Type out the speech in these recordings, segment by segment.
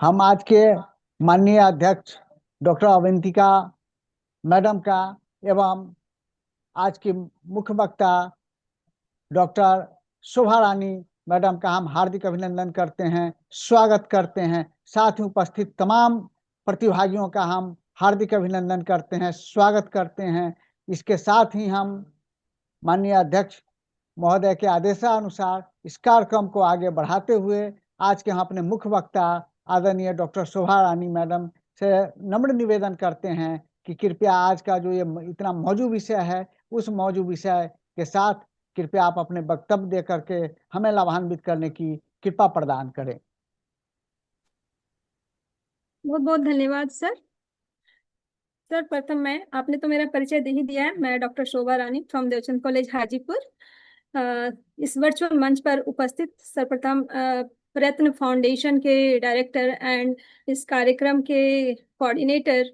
हम आज के माननीय अध्यक्ष डॉक्टर अवंतिका मैडम का एवं आज की मुख्य वक्ता डॉक्टर शोभा रानी मैडम का हम हार्दिक अभिनंदन करते हैं, स्वागत करते हैं। साथ ही उपस्थित तमाम प्रतिभागियों का हम हार्दिक अभिनंदन करते हैं, स्वागत करते हैं। इसके साथ ही हम माननीय अध्यक्ष महोदय के आदेशानुसार इस कार्यक्रम को आगे बढ़ाते हुए आज के हम अपने मुख्य वक्ता आदरणीय डॉक्टर शोभा रानी मैडम से नम्र निवेदन करते हैं कि कृपया आज का जो ये इतना मौजूद विषय है, उस मौजूद विषय के साथ कृपया आप अपने वक्तव्य दे करके हमें लाभान्वित करने की कृपा प्रदान करें। बहुत बहुत धन्यवाद सर। सर प्रथम मैं आपने तो मेरा परिचय दे ही दिया है। मैं doctor Shobha Rani from Devchand college Hajipur. इस वर्चुअल मंच पर उपस्थित सर्वप्रथम प्रयत्न फाउंडेशन के डायरेक्टर एंड इस कार्यक्रम के कोऑर्डिनेटर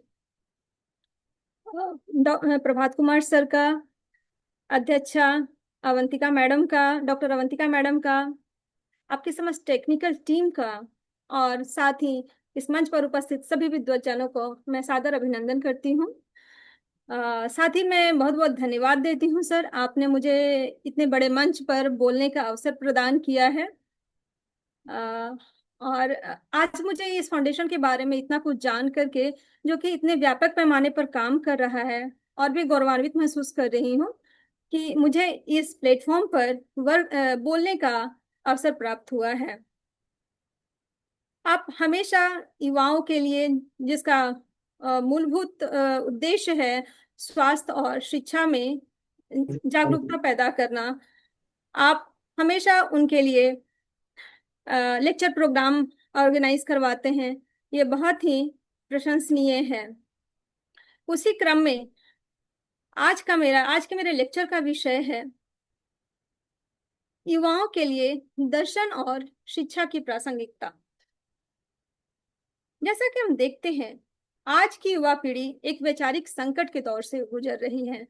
प्रभात कुमार सर का, अध्यक्षा अवंतिका मैडम का, डॉक्टर अवंतिका मैडम का, आपकी समस्त टेक्निकल टीम का, और साथ ही इस मंच पर उपस्थित सभी विद्वज्जनों को मैं सादर अभिनंदन करती हूँ। साथ ही मैं बहुत बहुत धन्यवाद देती हूँ सर, आपने मुझे इतने बड़े मंच पर बोलने का अवसर प्रदान किया है। और आज मुझे इस फाउंडेशन के बारे में इतना कुछ जान करके, जो कि इतने व्यापक पैमाने पर काम कर रहा है, और भी गौरवान्वित महसूस कर रही हूँ कि मुझे इस प्लेटफॉर्म पर बोलने का अवसर प्राप्त हुआ है। आप हमेशा युवाओं के लिए, जिसका मूलभूत उद्देश्य है स्वास्थ्य और शिक्षा में जागरूकता पैदा करना, आप हमेशा उनके लिए लेक्चर प्रोग्राम ऑर्गेनाइज करवाते हैं। ये बहुत ही प्रशंसनीय है। उसी क्रम में आज के मेरे लेक्चर का विषय है युवाओं के लिए दर्शन और शिक्षा की प्रासंगिकता। जैसा कि हम देखते हैं, आज की युवा पीढ़ी एक वैचारिक संकट के दौर से गुजर रही है।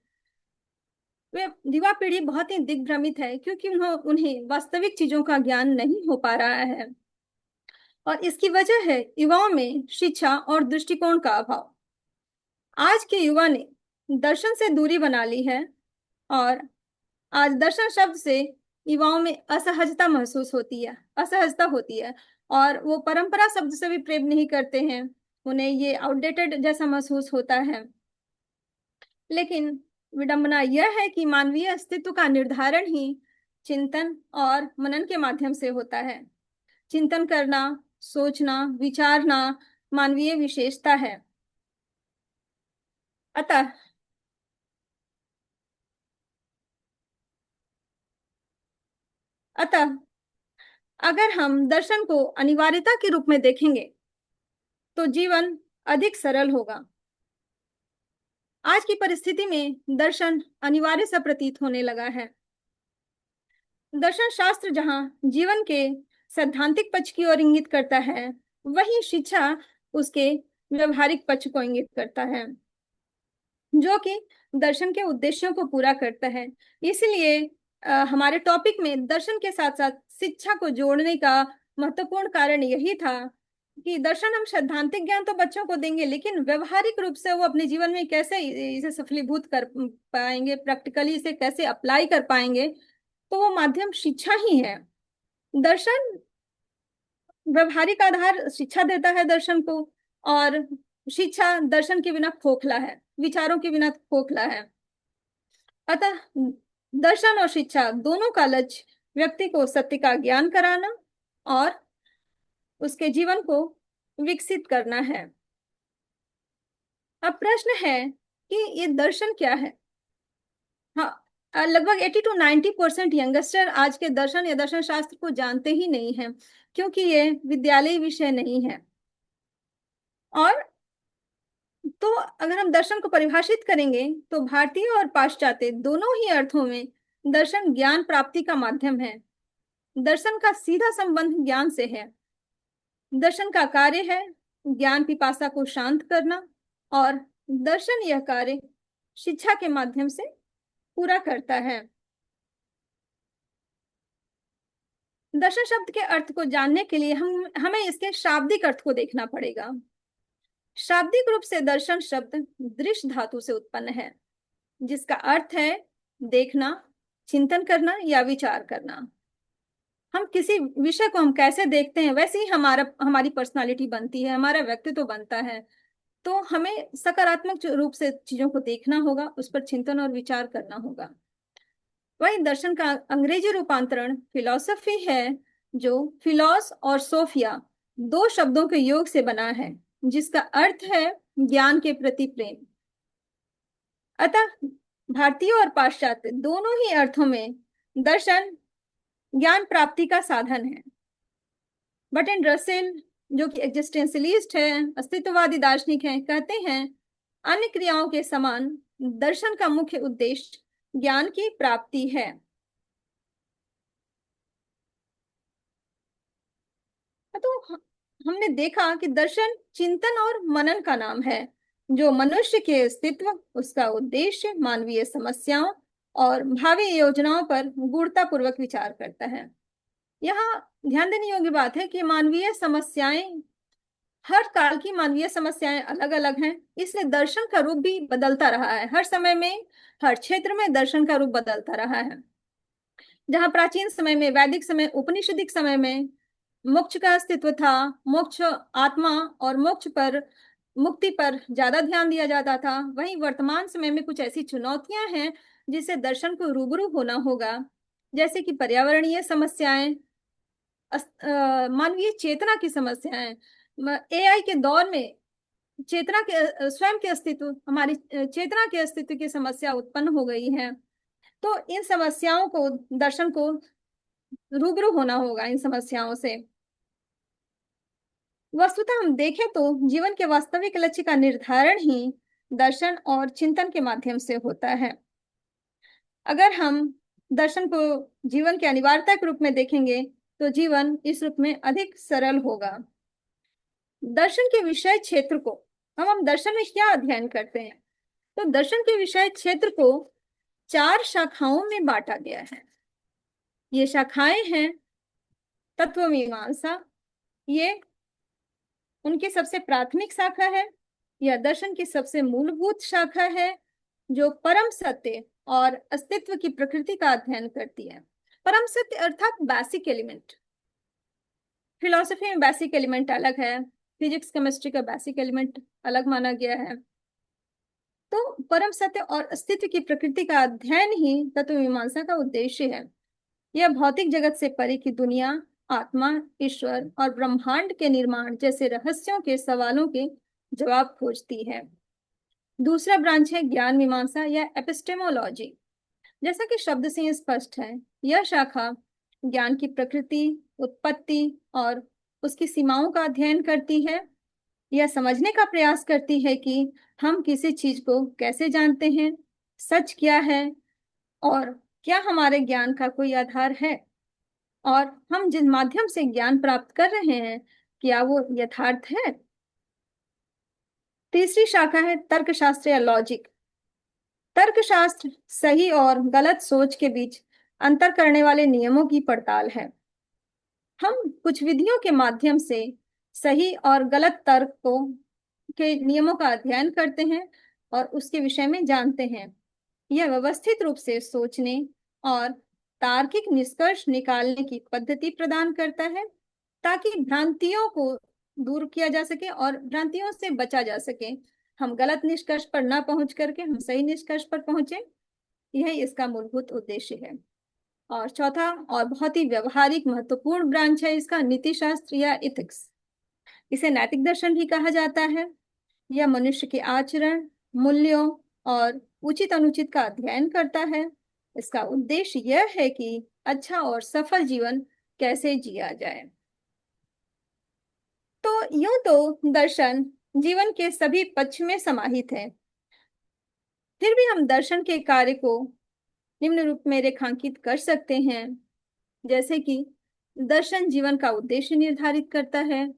वे युवा पीढ़ी बहुत ही दिग्भ्रमित है, क्योंकि उन्हें वास्तविक चीजों का ज्ञान नहीं हो पा रहा है, और इसकी वजह है युवाओं में शिक्षा और दृष्टिकोण का अभाव। आज के युवा ने दर्शन से दूरी बना ली है, और आज दर्शन शब्द से युवाओं में असहजता होती है, और वो परंपरा शब्द से भी प्रेम नहीं करते हैं। उन्हें ये आउटडेटेड जैसा महसूस होता है। लेकिन विडंबना यह है कि मानवीय अस्तित्व का निर्धारण ही चिंतन और मनन के माध्यम से होता है। चिंतन करना, सोचना, विचारना मानवीय विशेषता है। अतः अतः अगर हम दर्शन को अनिवार्यता के रूप में देखेंगे तो जीवन अधिक सरल होगा। आज की परिस्थिति में दर्शन अनिवार्य सा प्रतीत होने लगा है। दर्शन शास्त्र जहां जीवन के सैद्धांतिक पक्ष की ओर इंगित करता है, वही शिक्षा उसके व्यवहारिक पक्ष को इंगित करता है, जो कि दर्शन के उद्देश्यों को पूरा करता है। इसलिए हमारे टॉपिक में दर्शन के साथ साथ शिक्षा को जोड़ने का महत्वपूर्ण कारण यही था कि दर्शन हम सैद्धांतिक ज्ञान तो बच्चों को देंगे, लेकिन व्यवहारिक रूप से वो अपने जीवन में कैसे इसे सफलीभूत कर पाएंगे, प्रैक्टिकली इसे कैसे अप्लाई कर पाएंगे, तो वो माध्यम शिक्षा ही है। दर्शन व्यवहारिक आधार शिक्षा देता है दर्शन को, और शिक्षा दर्शन के बिना खोखला है, विचारों के बिना खोखला है। अतः दर्शन और शिक्षा दोनों का लक्ष्य व्यक्ति को सत्य का ज्ञान कराना और उसके जीवन को विकसित करना है। अब प्रश्न है कि ये दर्शन क्या है। हाँ, लगभग 80 to 90% यंगस्टर आज के दर्शन या दर्शन शास्त्र को जानते ही नहीं है, क्योंकि ये विद्यालय विषय नहीं है। और तो अगर हम दर्शन को परिभाषित करेंगे तो भारतीय और पाश्चात्य दोनों ही अर्थों में दर्शन ज्ञान प्राप्ति का माध्यम है। दर्शन का सीधा संबंध ज्ञान से है। दर्शन का कार्य है ज्ञान पिपासा को शांत करना, और दर्शन यह कार्य शिक्षा के माध्यम से पूरा करता है। दर्शन शब्द के अर्थ को जानने के लिए हमें इसके शाब्दिक अर्थ को देखना पड़ेगा। शाब्दिक रूप से दर्शन शब्द दृश्य धातु से उत्पन्न है, जिसका अर्थ है देखना, चिंतन करना या विचार करना। हम किसी विषय को हम कैसे देखते हैं, वैसे ही हमारी पर्सनालिटी बनती है, हमारा व्यक्तित्व बनता है। तो हमें सकारात्मक रूप से चीजों को देखना होगा, उस पर चिंतन और विचार करना होगा। वही दर्शन का अंग्रेजी रूपांतरण फिलॉसफी है, जो फिलॉस और सोफिया दो शब्दों के योग से बना है, जिसका अर्थ है ज्ञान के प्रति प्रेम। अतः भारतीय और पाश्चात्य दोनों ही अर्थों में दर्शन ज्ञान प्राप्ति का साधन है। बर्ट्रैंड रसेल, जो कि एग्जिस्टेंशियलिस्ट है, अस्तित्ववादी दार्शनिक है, कहते हैं अन्य क्रियाओं के समान दर्शन का मुख्य उद्देश्य ज्ञान की प्राप्ति है। तो हमने देखा कि दर्शन चिंतन और मनन का नाम है, जो मनुष्य के अस्तित्व, उसका उद्देश्य, मानवीय समस्याओं और भावी योजनाओं पर गूढ़ता पूर्वक विचार करता है। यहाँ ध्यान देने योग्य बात है कि मानवीय समस्याएं, हर काल की मानवीय समस्याएं अलग अलग हैं, इसलिए दर्शन का रूप भी बदलता रहा है। हर समय में, हर क्षेत्र में दर्शन का रूप बदलता रहा है। जहाँ प्राचीन समय में, वैदिक समय, उपनिषदिक समय में मोक्ष का अस्तित्व था, मोक्ष, आत्मा और मोक्ष पर, मुक्ति पर ज्यादा ध्यान दिया जाता था, वहीं वर्तमान समय में कुछ ऐसी चुनौतियां हैं जिससे दर्शन को रूबरू होना होगा, जैसे कि पर्यावरणीय समस्याएं, मानवीय चेतना की समस्याएं। एआई के दौर में चेतना के, स्वयं के अस्तित्व, हमारी चेतना के अस्तित्व की समस्या उत्पन्न हो गई है। तो इन समस्याओं को, दर्शन को रूबरू होना होगा इन समस्याओं से। वस्तुतः हम देखें तो जीवन के वास्तविक लक्ष्य का निर्धारण ही दर्शन और चिंतन के माध्यम से होता है। अगर हम दर्शन को जीवन की अनिवार्यता के रूप में देखेंगे तो जीवन इस रूप में अधिक सरल होगा। दर्शन के विषय क्षेत्र को, हम दर्शन में क्या अध्ययन करते हैं, तो दर्शन के विषय क्षेत्र को 4 शाखाओं में बांटा गया है। ये शाखाएं हैं तत्व मीमांसा, ये उनकी सबसे प्राथमिक शाखा है। यह दर्शन की सबसे मूलभूत शाखा है, जो परम सत्य और अस्तित्व की प्रकृति का अध्ययन करती है। परम सत्य अर्थात बेसिक एलिमेंट। फिलॉसफी में बेसिक एलिमेंट अलग है, फिजिक्स केमिस्ट्री का बेसिक एलिमेंट अलग माना गया है। तो परम सत्य और अस्तित्व की प्रकृति का अध्ययन ही तत्व मीमांसा का उद्देश्य है। यह भौतिक जगत से परे की दुनिया, आत्मा, ईश्वर और ब्रह्मांड के निर्माण जैसे रहस्यों के सवालों के जवाब खोजती है। दूसरा ब्रांच है ज्ञान मीमांसा या एपिस्टेमोलॉजी। जैसा कि शब्द से स्पष्ट है, यह शाखा ज्ञान की प्रकृति, उत्पत्ति और उसकी सीमाओं का अध्ययन करती है। यह समझने का प्रयास करती है कि हम किसी चीज को कैसे जानते हैं, सच क्या है और क्या हमारे ज्ञान का कोई आधार है, और हम जिन माध्यम से ज्ञान प्राप्त कर रहे हैं क्या वो यथार्थ है। तीसरी शाखा है तर्कशास्त्र या लॉजिक। तर्कशास्त्र सही और गलत सोच के बीच अंतर करने वाले नियमों की पड़ताल है। हम कुछ विधियों के माध्यम से सही और गलत तर्क को के नियमों का अध्ययन करते हैं और उसके विषय में जानते हैं। यह व्यवस्थित रूप से सोचने और तार्किक निष्कर्ष निकालने की पद्धति प्रदान करता है, ताकि भ्रांतियों को दूर किया जा सके और भ्रांतियों से बचा जा सके। हम गलत निष्कर्ष पर ना पहुंच करके हम सही निष्कर्ष पर पहुंचे, यही इसका मूलभूत उद्देश्य है। और चौथा और बहुत ही व्यवहारिक महत्वपूर्ण ब्रांच है इसका नीति शास्त्र या इथिक्स। इसे नैतिक दर्शन भी कहा जाता है। यह मनुष्य के आचरण, मूल्यों और उचित अनुचित का अध्ययन करता है। इसका उद्देश्य यह है कि अच्छा और सफल जीवन कैसे जिया जाए। तो यूं तो दर्शन जीवन के सभी पक्ष में समाहित है, फिर भी हम दर्शन के कार्य को निम्न रूप में रेखांकित कर सकते हैं, जैसे कि दर्शन जीवन का उद्देश्य निर्धारित करता है।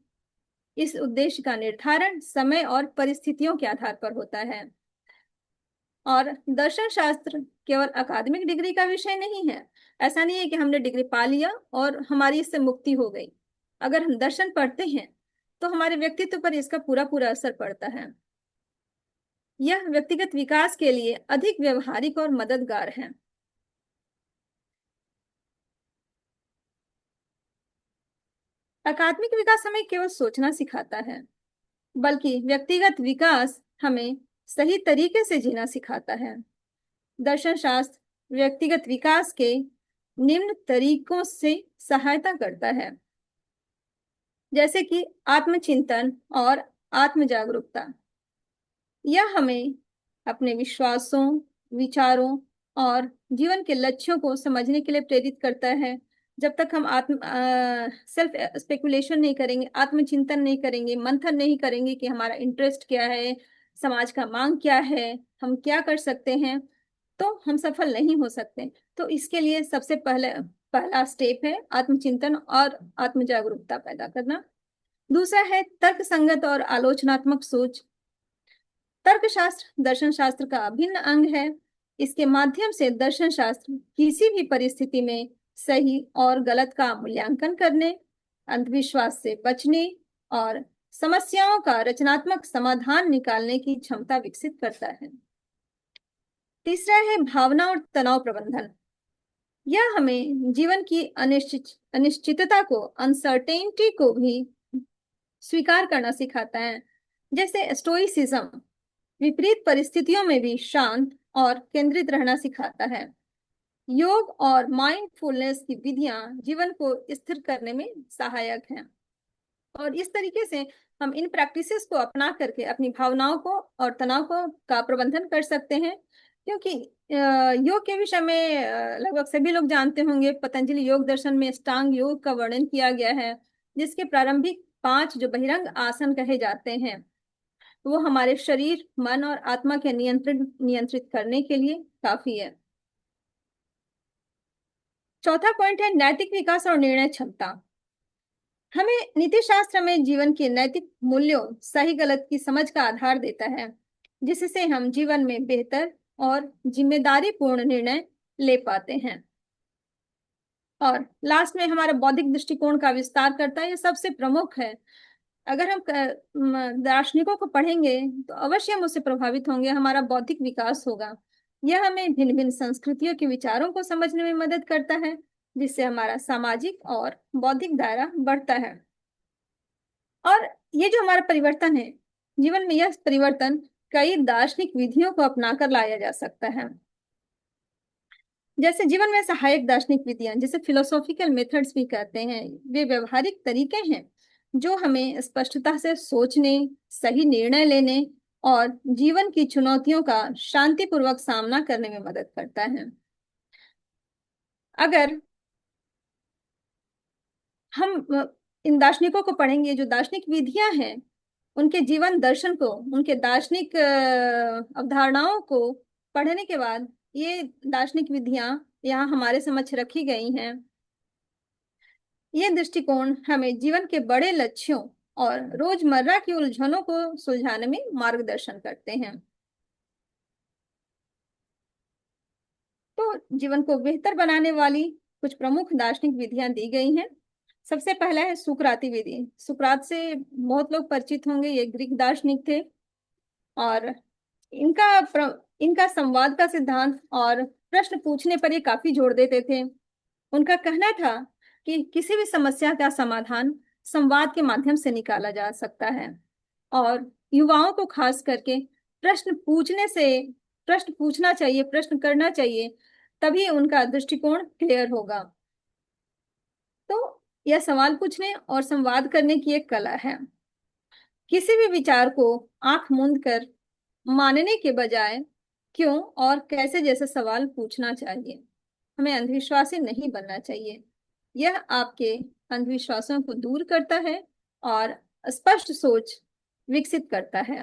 इस उद्देश्य का निर्धारण समय और परिस्थितियों के आधार पर होता है। और दर्शन शास्त्र केवल अकादमिक डिग्री का विषय नहीं है। ऐसा नहीं है कि हमने डिग्री पा लिया और हमारी इससे मुक्ति हो गई। अगर हम दर्शन पढ़ते हैं तो हमारे व्यक्तित्व पर इसका पूरा पूरा असर पड़ता है। यह व्यक्तिगत विकास के लिए अधिक व्यवहारिक और मददगार है। अकादमिक विकास हमें केवल सोचना सिखाता है, बल्कि व्यक्तिगत विकास हमें सही तरीके से जीना सिखाता है। दर्शन शास्त्र व्यक्तिगत विकास के निम्न तरीकों से सहायता करता है, जैसे कि आत्मचिंतन और आत्म जागरूकता। यह हमें अपने विश्वासों, विचारों और जीवन के लक्ष्यों को समझने के लिए प्रेरित करता है। जब तक हम सेल्फ स्पेकुलेशन नहीं करेंगे, आत्मचिंतन नहीं करेंगे, मंथन नहीं करेंगे कि हमारा इंटरेस्ट क्या है, समाज का मांग क्या है, हम क्या कर सकते हैं, तो हम सफल नहीं हो सकते। तो इसके लिए सबसे पहला स्टेप है आत्मचिंतन और आत्म जागरूकता पैदा करना। दूसरा है तर्क संगत और आलोचनात्मक सोच। तर्कशास्त्र दर्शन शास्त्र का अभिन्न अंग है। इसके माध्यम से दर्शन शास्त्र किसी भी परिस्थिति में सही और गलत का मूल्यांकन करने, अंधविश्वास से बचने और समस्याओं का रचनात्मक समाधान निकालने की क्षमता विकसित करता है। तीसरा है भावना और तनाव प्रबंधन। यह हमें जीवन की अनिश्चितता को, अनसर्टेनिटी को भी स्वीकार करना सिखाता है। जैसे स्टोइसिज्म विपरीत परिस्थितियों में भी शांत और केंद्रित रहना सिखाता है। योग और माइंडफुलनेस की विधियां जीवन को स्थिर करने में सहायक हैं। और इस तरीके से हम इन प्रैक्टिसेस को अपना करके अपनी भावनाओं को और तनाव को का प्रबंधन कर सकते हैं। क्योंकि योग के विषय में लगभग सभी लोग जानते होंगे। पतंजलि योग दर्शन में अष्टांग योग का वर्णन किया गया है, जिसके प्रारंभिक 5 जो बहिरंग आसन कहे जाते हैं, वो हमारे शरीर, मन और आत्मा के नियंत्रित करने के लिए काफी है। चौथा पॉइंट है नैतिक विकास और निर्णय क्षमता। हमें नीति शास्त्र में जीवन के नैतिक मूल्यों, सही गलत की समझ का आधार देता है, जिससे हम जीवन में बेहतर और जिम्मेदारी पूर्ण निर्णय ले पाते हैं। और लास्ट में हमारा बौद्धिक दृष्टिकोण का विस्तार करता है। यह सबसे प्रमुख है। अगर हम दार्शनिकों को पढ़ेंगे तो अवश्य हम उससे प्रभावित होंगे, हमारा बौद्धिक विकास होगा। यह हमें भिन्न भिन्न संस्कृतियों के विचारों को समझने में मदद करता है, जिससे हमारा सामाजिक और बौद्धिक दायरा बढ़ता है। और ये जो हमारा परिवर्तन है जीवन में, यह परिवर्तन कई दार्शनिक विधियों को अपनाकर लाया जा सकता है। जैसे जीवन में सहायक दार्शनिक विधियां, जैसे फिलोसॉफिकल मेथड्स भी कहते हैं, वे व्यवहारिक तरीके हैं जो हमें स्पष्टता से सोचने, सही निर्णय लेने और जीवन की चुनौतियों का शांतिपूर्वक सामना करने में मदद करता है। अगर हम इन दार्शनिकों को पढ़ेंगे, जो दार्शनिक विधियां हैं, उनके जीवन दर्शन को, उनके दार्शनिक अवधारणाओं को पढ़ने के बाद ये दार्शनिक विधियां यहाँ हमारे समक्ष रखी गई हैं। ये दृष्टिकोण हमें जीवन के बड़े लक्ष्यों और रोजमर्रा की उलझनों को सुलझाने में मार्गदर्शन करते हैं। तो जीवन को बेहतर बनाने वाली कुछ प्रमुख दार्शनिक विधियां दी गई हैं। सबसे पहला है सुकराती विधि। सुकरात से बहुत लोग परिचित होंगे, ये ग्रीक दार्शनिक थे और इनका संवाद का सिद्धांत और प्रश्न पूछने पर ये काफी जोर देते थे। उनका कहना था कि किसी भी समस्या का समाधान संवाद के माध्यम से निकाला जा सकता है और युवाओं को खास करके प्रश्न पूछना चाहिए, प्रश्न करना चाहिए, तभी उनका दृष्टिकोण क्लियर होगा। तो यह सवाल पूछने और संवाद करने की एक कला है। किसी भी विचार को आंख मूंद कर मानने के बजाय क्यों और कैसे जैसे सवाल पूछना चाहिए। हमें अंधविश्वासी नहीं बनना चाहिए। यह आपके अंधविश्वासों को दूर करता है और स्पष्ट सोच विकसित करता है।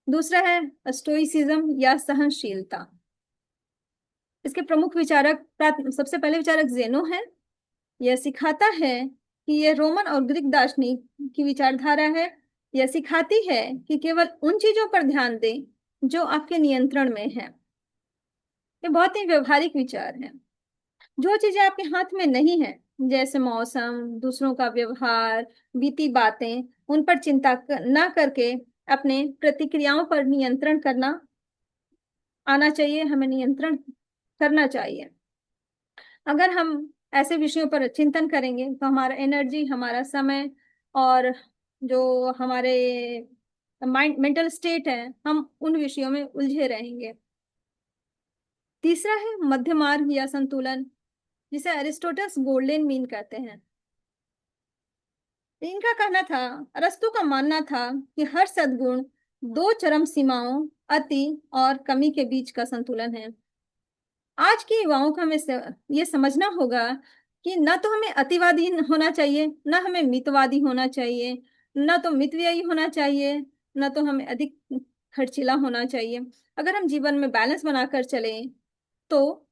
दूसरा है स्टोइसिज्म या सहनशीलता। इसके प्रमुख विचारक, सबसे पहले विचारक ज़ेनो है। यह सिखाता है कि यह रोमन और ग्रीक दार्शनिक की विचारधारा है। यह सिखाती है कि केवल उन चीजों पर ध्यान दें जो आपके नियंत्रण में है। ये बहुत ही व्यवहारिक विचार है। जो चीजें आपके हाथ में नहीं है, जैसे मौसम, दूसरों का व्यवहार, बीती बातें, उन पर चिंता ना करके अपने प्रतिक्रियाओं पर नियंत्रण करना आना चाहिए, हमें नियंत्रण करना चाहिए। अगर हम ऐसे विषयों पर चिंतन करेंगे तो हमारा एनर्जी, हमारा समय और जो हमारे माइंड मेंटल स्टेट है, हम उन विषयों में उलझे रहेंगे। तीसरा है मध्य मार्ग या संतुलन, जिसे अरिस्टोटल्स गोल्डन मीन कहते हैं। इनका कहना था, अरस्तु का मानना था कि हर सद्गुण दो चरम सीमाओं, अति और कमी के बीच का संतुलन है। आज के युवाओं को हमें ये समझना होगा कि न तो हमें अतिवादी होना चाहिए, न हमें मितवादी होना चाहिए, न तो मितव्ययी होना चाहिए, न तो हमें अधिक खर्चीला होना चाहिए। अगर हम जीवन में बैलेंस बनाकर चलें तो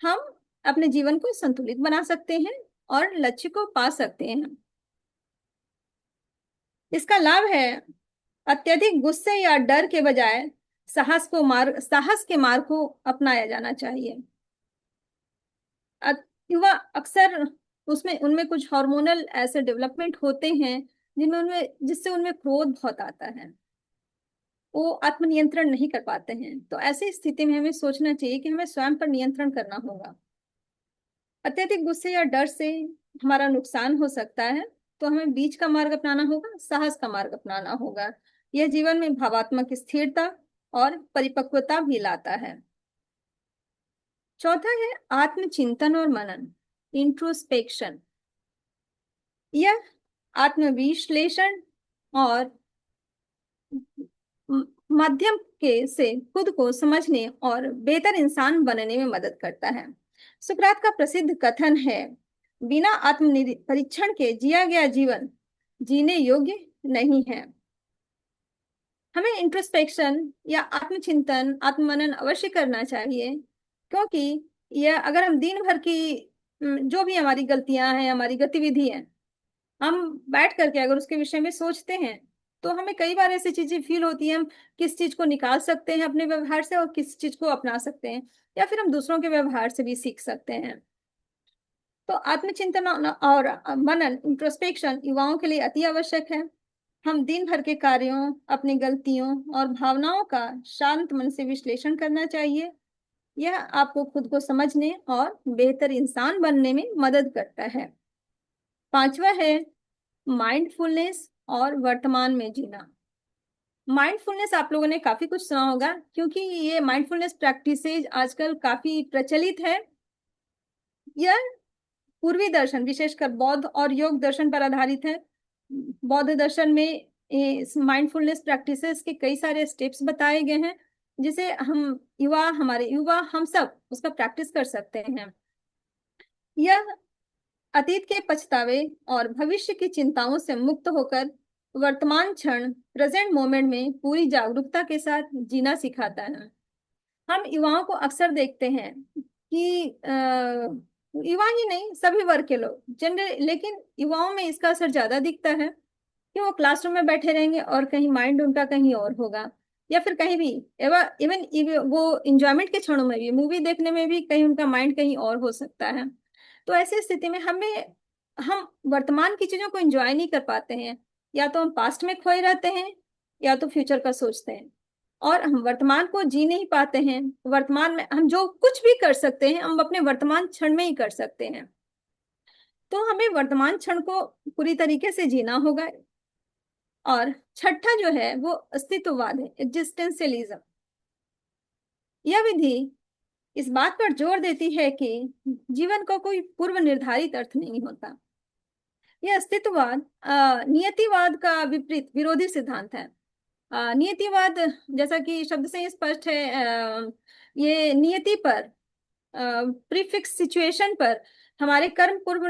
हम अपने जीवन को संतुलित बना सकते हैं और लक्ष्य को पा सकते हैं। इसका लाभ है, अत्यधिक गुस्से या डर के बजाय साहस के मार्ग को अपनाया जाना चाहिए। युवा अक्सर उसमें उनमें कुछ हार्मोनल ऐसे डेवलपमेंट होते हैं जिससे उनमें क्रोध बहुत आता है, वो आत्मनियंत्रण नहीं कर पाते हैं। तो ऐसी स्थिति में हमें सोचना चाहिए कि हमें स्वयं पर नियंत्रण करना होगा। अत्यधिक गुस्से या डर से हमारा नुकसान हो सकता है, तो हमें बीच का मार्ग अपनाना होगा, साहस का मार्ग अपनाना होगा। यह जीवन में भावात्मक स्थिरता और परिपक्वता भी लाता है। चौथा है आत्मचिंतन और मनन, इंट्रोस्पेक्शन। यह आत्मविश्लेषण और माध्यम के से खुद को समझने और बेहतर इंसान बनने में मदद करता है। सुकरात का प्रसिद्ध कथन है, बिना आत्म परीक्षण के जिया गया जीवन जीने योग्य नहीं है। हमें इंट्रोस्पेक्शन या आत्मचिंतन, आत्ममनन अवश्य करना चाहिए, क्योंकि यह अगर हम दिन भर की जो भी हमारी गलतियां हैं, हमारी गतिविधि है, हम बैठ करके अगर उसके विषय में सोचते हैं तो हमें कई बार ऐसी चीजें फील होती है, हम किस चीज को निकाल सकते हैं अपने व्यवहार से और किस चीज को अपना सकते हैं, या फिर हम दूसरों के व्यवहार से भी सीख सकते हैं। तो आत्मचिंतन और मनन, इंट्रोस्पेक्शन युवाओं के लिए अति आवश्यक है। हम दिन भर के कार्यों, अपनी गलतियों और भावनाओं का शांत मन से विश्लेषण करना चाहिए। यह आपको खुद को समझने और बेहतर इंसान बनने में मदद करता है। पांचवा है माइंडफुलनेस और वर्तमान में जीना। माइंडफुलनेस आप लोगों ने काफी कुछ सुना होगा, क्योंकि ये माइंडफुलनेस प्रैक्टिसेज आजकल काफी प्रचलित है। यह पूर्वी दर्शन, विशेषकर बौद्ध और योग दर्शन पर आधारित है। बौद्ध दर्शन में इस माइंडफुलनेस प्रैक्टिसेस के कई सारे स्टेप्स बताए गए हैं, जिसे हमारे युवा हम सब उसका प्रैक्टिस कर सकते हैं। यह अतीत के पछतावे और भविष्य की चिंताओं से मुक्त होकर वर्तमान क्षण, प्रेजेंट मोमेंट में पूरी जागरूकता के साथ जीना सिखाता है। हम युवाओं को अक्सर देखते हैं कि युवा ही नहीं, सभी वर्ग के लोग जनरल, लेकिन युवाओं में इसका असर ज्यादा दिखता है कि वो क्लासरूम में बैठे रहेंगे और कहीं माइंड उनका कहीं और होगा, या फिर कहीं भी इवन वो इंजॉयमेंट के क्षणों में भी, मूवी देखने में भी कहीं उनका माइंड कहीं और हो सकता है। तो ऐसी स्थिति में हम वर्तमान की चीजों को एंजॉय नहीं कर पाते हैं। या तो हम पास्ट में खोए रहते हैं, या तो फ्यूचर का सोचते हैं, और हम वर्तमान को जी नहीं पाते हैं। वर्तमान में हम जो कुछ भी कर सकते हैं, हम अपने वर्तमान क्षण में ही कर सकते हैं। तो हमें वर्तमान क्षण को पूरी तरीके से जीना होगा। और छठा जो है वो अस्तित्ववाद है, एग्जिस्टेंशियलिज्म। यह विधि इस बात पर जोर देती है कि जीवन का कोई पूर्व निर्धारित अर्थ नहीं होता। यह अस्तित्ववाद नियतिवाद का विपरीत विरोधी सिद्धांत है। नियतिवाद, जैसा कि शब्द से ही स्पष्ट है, ये नियति पर, प्रीफिक्स सिचुएशन पर, हमारे कर्म पूर्व,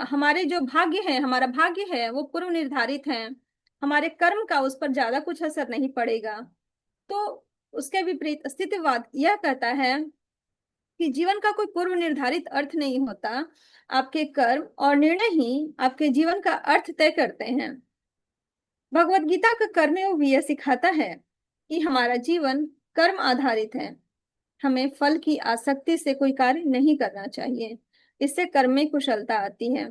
हमारे जो भाग्य है, हमारा भाग्य है वो पूर्व निर्धारित है। हमारे कर्म का उस पर ज्यादा कुछ असर नहीं पड़ेगा। तो उसके विपरीत अस्तित्ववाद यह कहता है कि जीवन का कोई पूर्व निर्धारित अर्थ नहीं होता। आपके कर्म और निर्णय ही आपके जीवन का अर्थ तय करते हैं। भगवत गीता का कर्मयोग भी यह सिखाता है कि हमारा जीवन कर्म आधारित है। हमें फल की आसक्ति से कोई कार्य नहीं करना चाहिए, इससे कर्म में कुशलता आती है।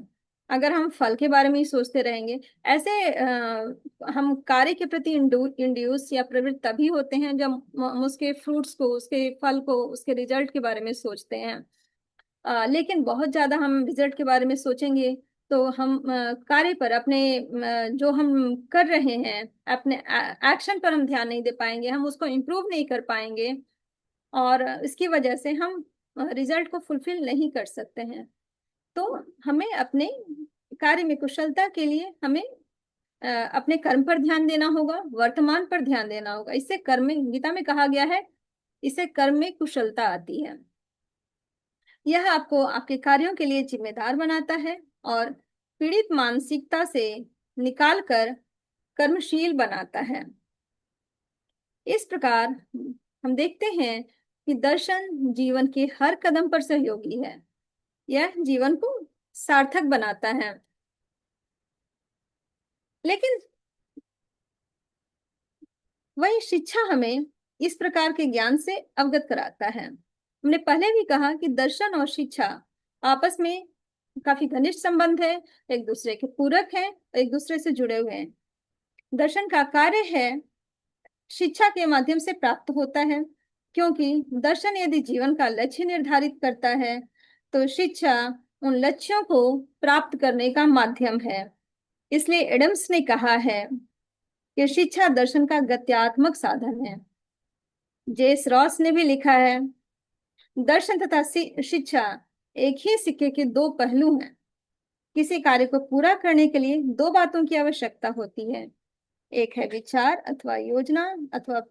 अगर हम फल के बारे में ही सोचते रहेंगे, ऐसे हम कार्य के प्रति इंड्यूस या प्रवृत्त तभी होते हैं जब हम उसके फ्रूट्स को, उसके फल को, उसके रिजल्ट के बारे में सोचते हैं। लेकिन बहुत ज्यादा हम रिजल्ट के बारे में सोचेंगे तो हम कार्य पर, अपने जो हम कर रहे हैं, अपने एक्शन पर हम ध्यान नहीं दे पाएंगे, हम उसको इम्प्रूव नहीं कर पाएंगे, और इसकी वजह से हम रिजल्ट को फुलफिल नहीं कर सकते हैं। तो हमें अपने कार्य में कुशलता के लिए हमें अपने कर्म पर ध्यान देना होगा, वर्तमान पर ध्यान देना होगा। इससे कर्म में, गीता में कहा गया है, इससे कर्म में कुशलता आती है। यह आपको आपके कार्यों के लिए जिम्मेदार बनाता है और पीड़ित मानसिकता से निकालकर कर्मशील बनाता है। इस प्रकार हम देखते हैं कि दर्शन जीवन के हर कदम पर सहयोगी है। यह जीवन को सार्थक बनाता है। लेकिन वही शिक्षा हमें इस प्रकार के ज्ञान से अवगत कराता है। हमने पहले भी कहा कि दर्शन और शिक्षा आपस में काफी घनिष्ठ संबंध है, एक दूसरे के पूरक हैं, एक दूसरे से जुड़े हुए हैं। दर्शन का कार्य है शिक्षा के माध्यम से प्राप्त होता है, क्योंकि दर्शन यदि जीवन का लक्ष्य निर्धारित करता है तो शिक्षा उन लक्ष्यों को प्राप्त करने का माध्यम है। इसलिए एडम्स ने कहा है कि शिक्षा दर्शन का गत्यात्मक साधन है। जेस रॉस ने भी लिखा है, दर्शन तथा शिक्षा एक ही सिक्के के दो पहलू हैं। किसी कार्य को पूरा करने के लिए दो बातों की आवश्यकता होती है, एक है विचार अथवा योजना अथवा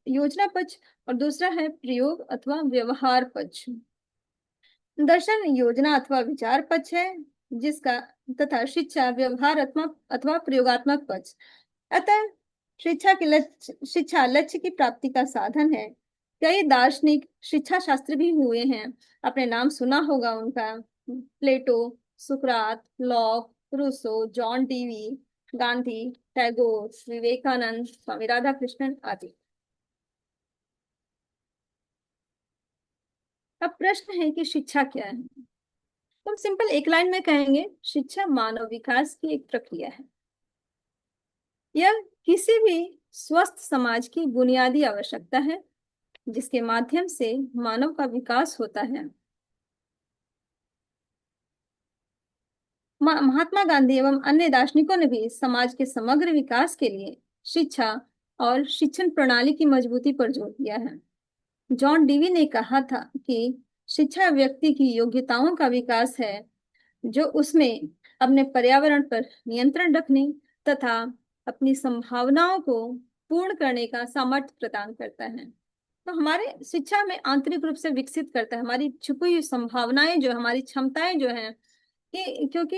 योजना पक्ष, और दूसरा है प्रयोग अथवा व्यवहार पक्ष। दर्शन योजना अथवा विचार पक्ष है, जिसका, तथा शिक्षा व्यवहारात्मक अथवा प्रयोगात्मक पक्ष। अतः शिक्षा लक्ष्य की प्राप्ति का साधन है। कई दार्शनिक शिक्षा शास्त्री भी हुए हैं, आपने नाम सुना होगा उनका, प्लेटो, सुकरात, Locke, Rousseau, John Dewey, Gandhi, Tagore, Vivekananda, Swami Radhakrishnan आदि। अब प्रश्न है कि शिक्षा क्या है। तो हम सिंपल एक लाइन में कहेंगे, शिक्षा मानव विकास की एक प्रक्रिया है। यह किसी भी स्वस्थ समाज की बुनियादी आवश्यकता है, जिसके माध्यम से मानव का विकास होता है। महात्मा गांधी एवं अन्य दार्शनिकों ने भी समाज के समग्र विकास के लिए शिक्षा और शिक्षण प्रणाली की मजबूती पर जोर दिया है। जॉन डीवी ने कहा था कि शिक्षा व्यक्ति की योग्यताओं का विकास है, जो उसमें अपने पर्यावरण पर नियंत्रण रखने तथा अपनी संभावनाओं को पूर्ण करने का सामर्थ्य प्रदान करता है। तो हमारे शिक्षा में आंतरिक रूप से विकसित करता है हमारी छुपी हुई संभावनाएं, जो हमारी क्षमताएं जो हैं, कि क्योंकि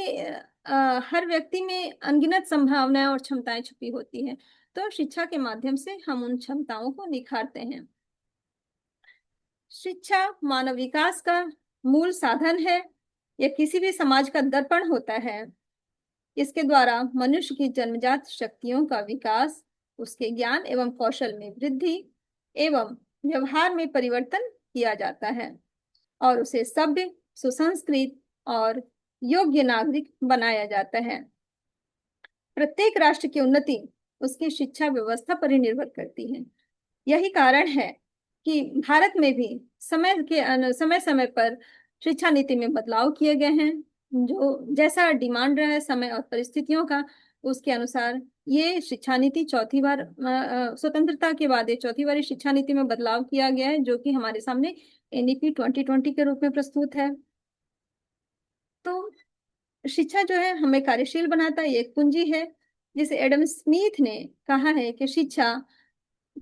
हर व्यक्ति में अनगिनत संभावनाएं और क्षमताएं छुपी होती हैं, तो शिक्षा के माध्यम से हम उन क्षमताओं को निखारते हैं। शिक्षा मानव विकास का मूल साधन है। यह किसी भी समाज का दर्पण होता है। इसके द्वारा मनुष्य की जन्मजात शक्तियों का विकास, उसके ज्ञान एवं कौशल में वृद्धि एवं व्यवहार में परिवर्तन किया जाता है और उसे सभ्य, सुसंस्कृत और योग्य नागरिक बनाया जाता है। प्रत्येक राष्ट्र की उन्नति उसकी शिक्षा व्यवस्था पर ही निर्भर करती है। यही कारण है कि भारत में भी समय समय पर शिक्षा नीति में बदलाव किए गए हैं, जो जैसा डिमांड रहा है समय और परिस्थितियों का, उसके अनुसार ये शिक्षा नीति चौथी बार स्वतंत्रता के बाद ये चौथी बार शिक्षा नीति में बदलाव किया गया है, जो कि हमारे सामने एनईपी 2020 के रूप में प्रस्तुत है। तो शिक्षा जो है हमें कार्यशील बनाता है, ये एक पूंजी है। जिसे एडम स्मिथ ने कहा है कि शिक्षा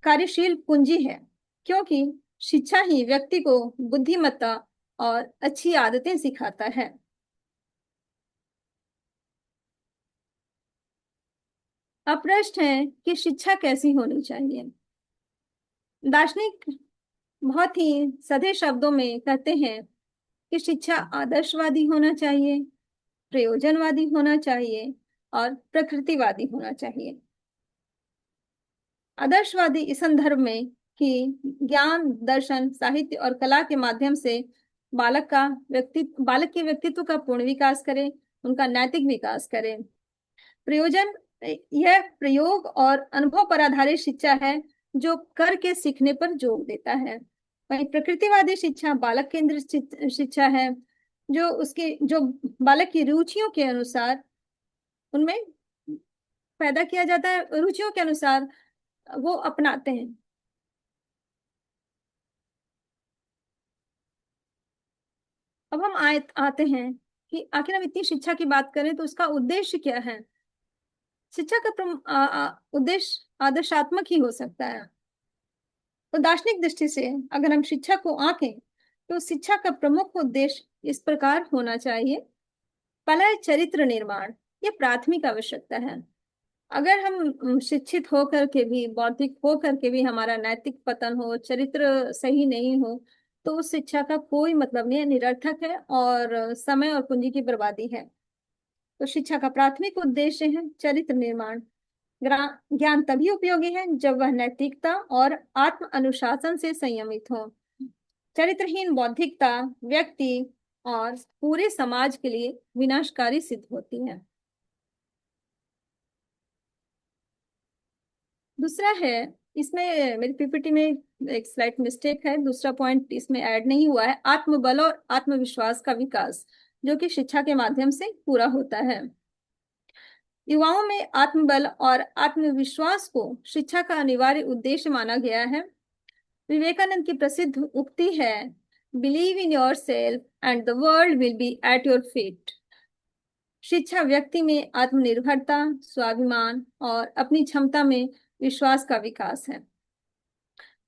कार्यशील पूंजी है, क्योंकि शिक्षा ही व्यक्ति को बुद्धिमत्ता और अच्छी आदतें सिखाता है। अब प्रश्न है कि शिक्षा कैसी होनी चाहिए। दार्शनिक बहुत ही सधे शब्दों में कहते हैं कि शिक्षा आदर्शवादी होना चाहिए, प्रयोजनवादी होना चाहिए और प्रकृतिवादी होना चाहिए। आदर्शवादी इस संदर्भ में कि ज्ञान, दर्शन, साहित्य और कला के माध्यम से बालक के व्यक्तित्व का पूर्ण विकास करे, उनका नैतिक विकास करे। प्रयोजन यह प्रयोग और अनुभव पर आधारित शिक्षा है जो करके सीखने पर जोर देता है। वहीं प्रकृतिवादी शिक्षा बालक केंद्रित शिक्षा है जो बालक की रुचियों के अनुसार उनमें पैदा किया जाता है, रुचियों के अनुसार वो अपनाते हैं। अब हम आते हैं कि आखिर हम इतनी शिक्षा की बात करें तो उसका उद्देश्य क्या है। शिक्षा का उद्देश्य आदर्शात्मक ही हो सकता है। तो दार्शनिक दृष्टि से अगर हम शिक्षा को आंकें तो शिक्षा का प्रमुख उद्देश्य इस प्रकार होना चाहिए। पहला है चरित्र निर्माण। ये प्राथमिक आवश्यकता है। अगर हम शिक्षित होकर के भी, बौद्धिक होकर के भी हमारा नैतिक पतन हो, चरित्र सही नहीं हो, तो उस शिक्षा का कोई मतलब नहीं है, निरर्थक है और समय और पूंजी की बर्बादी है। तो शिक्षा का प्राथमिक उद्देश्य है चरित्र निर्माण। ज्ञान तभी उपयोगी है जब वह नैतिकता और आत्म अनुशासन से संयमित हो। चरित्रहीन बौद्धिकता व्यक्ति और पूरे समाज के लिए विनाशकारी सिद्ध होती है। दूसरा है, इसमें मेरी पीपीटी में एक स्लाइड मिस्टेक है, दूसरा पॉइंट इसमें ऐड नहीं हुआ है, आत्मबल और आत्मविश्वास का विकास जो कि शिक्षा के माध्यम से पूरा होता है। युवाओं में आत्मबल और आत्मविश्वास को शिक्षा का अनिवार्य उद्देश्य माना गया है। विवेकानंद की प्रसिद्ध उक्ति है, believe in your self and the world will be at your feet. शिक्षा व्यक्ति में आत्मनिर्भरता, स्वाभिमान और अपनी क्षमता में विश्वास का विकास है।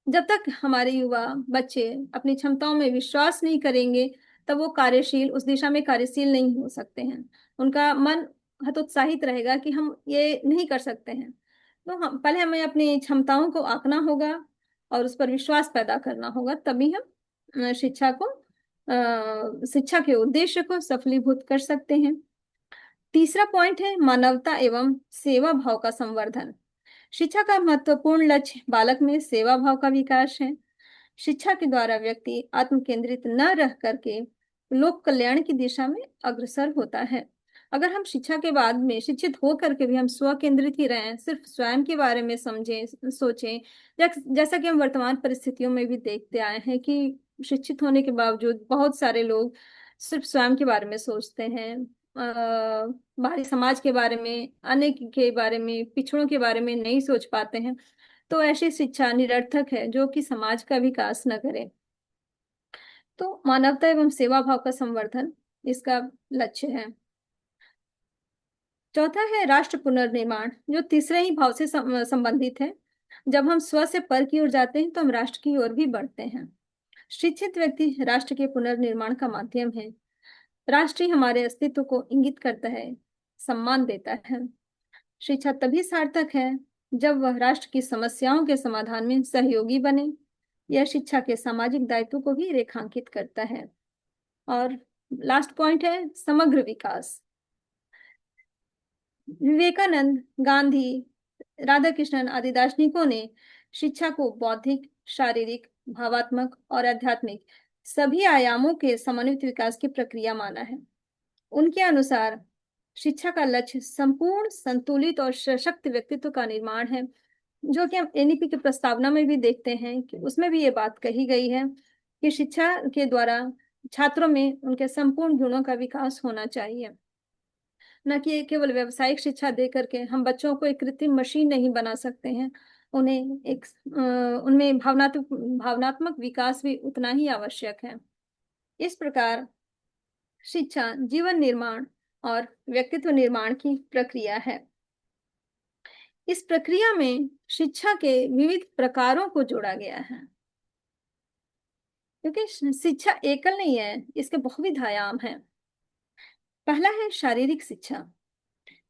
जब तक हमारे युवा बच्चे अपनी क्षमताओं में विश्वास नहीं करेंगे तब वो उस दिशा में कार्यशील नहीं हो सकते हैं। उनका मन हतोत्साहित रहेगा कि हम ये नहीं कर सकते हैं। तो हम पहले हमें अपनी क्षमताओं को आंकना होगा और उस पर विश्वास पैदा करना होगा, तभी हम शिक्षा के उद्देश्य को सफलीभूत कर सकते हैं। तीसरा पॉइंट है मानवता एवं सेवा भाव का संवर्धन। शिक्षा का महत्वपूर्ण लक्ष्य बालक में सेवा भाव का विकास है। शिक्षा के द्वारा व्यक्ति आत्म केंद्रित न रह करके लोक कल्याण की दिशा में अग्रसर होता है। अगर हम शिक्षा के बाद में शिक्षित हो करके भी हम स्व केंद्रित ही रहें, सिर्फ स्वयं के बारे में समझें, सोचें, जैसा कि हम वर्तमान परिस्थितियों में भी देखते आए हैं कि शिक्षित होने के बावजूद बहुत सारे लोग सिर्फ स्वयं के बारे में सोचते हैं, बाहरी समाज के बारे में, अन्य के बारे में, पिछड़ों के बारे में नहीं सोच पाते हैं। तो ऐसी शिक्षा निरर्थक है जो कि समाज का विकास न करे। तो मानवता एवं सेवा भाव का संवर्धन इसका लक्ष्य है। चौथा है राष्ट्र पुनर्निर्माण, जो तीसरे ही भाव से संबंधित है। जब हम स्व से पर की ओर जाते हैं तो हम राष्ट्र की ओर भी बढ़ते हैं। शिक्षित व्यक्ति राष्ट्र के पुनर्निर्माण का माध्यम है। राष्ट्र ही हमारे अस्तित्व को इंगित करता है, सम्मान देता है। शिक्षा तभी सार्थक है जब वह राष्ट्र की समस्याओं के समाधान में सहयोगी बने। यह शिक्षा के सामाजिक दायित्व को भी रेखांकित करता है। और लास्ट पॉइंट है समग्र विकास। विवेकानंद, गांधी, राधा कृष्णन आदि दार्शनिकों ने शिक्षा को बौद्धिक, शारीरिक, भावात्मक और आध्यात्मिक सभी आयामों के समन्वित विकास की प्रक्रिया माना है। उनके अनुसार शिक्षा का लक्ष्य संपूर्ण, संतुलित और सशक्त व्यक्तित्व का निर्माण है, जो कि हम एनईपी की प्रस्तावना में भी देखते हैं कि उसमें भी ये बात कही गई है कि शिक्षा के द्वारा छात्रों में उनके संपूर्ण गुणों का विकास होना चाहिए, न कि केवल व्यावसायिक शिक्षा दे करके हम बच्चों को एक कृत्रिम मशीन नहीं बना सकते हैं। उन्हें उनमें भावनात्मक विकास भी उतना ही आवश्यक है। इस प्रकार शिक्षा जीवन निर्माण और व्यक्तित्व निर्माण की प्रक्रिया है। इस प्रक्रिया में शिक्षा के विविध प्रकारों को जोड़ा गया है, क्योंकि शिक्षा एकल नहीं है, इसके बहुविध आयाम हैं। पहला है शारीरिक शिक्षा।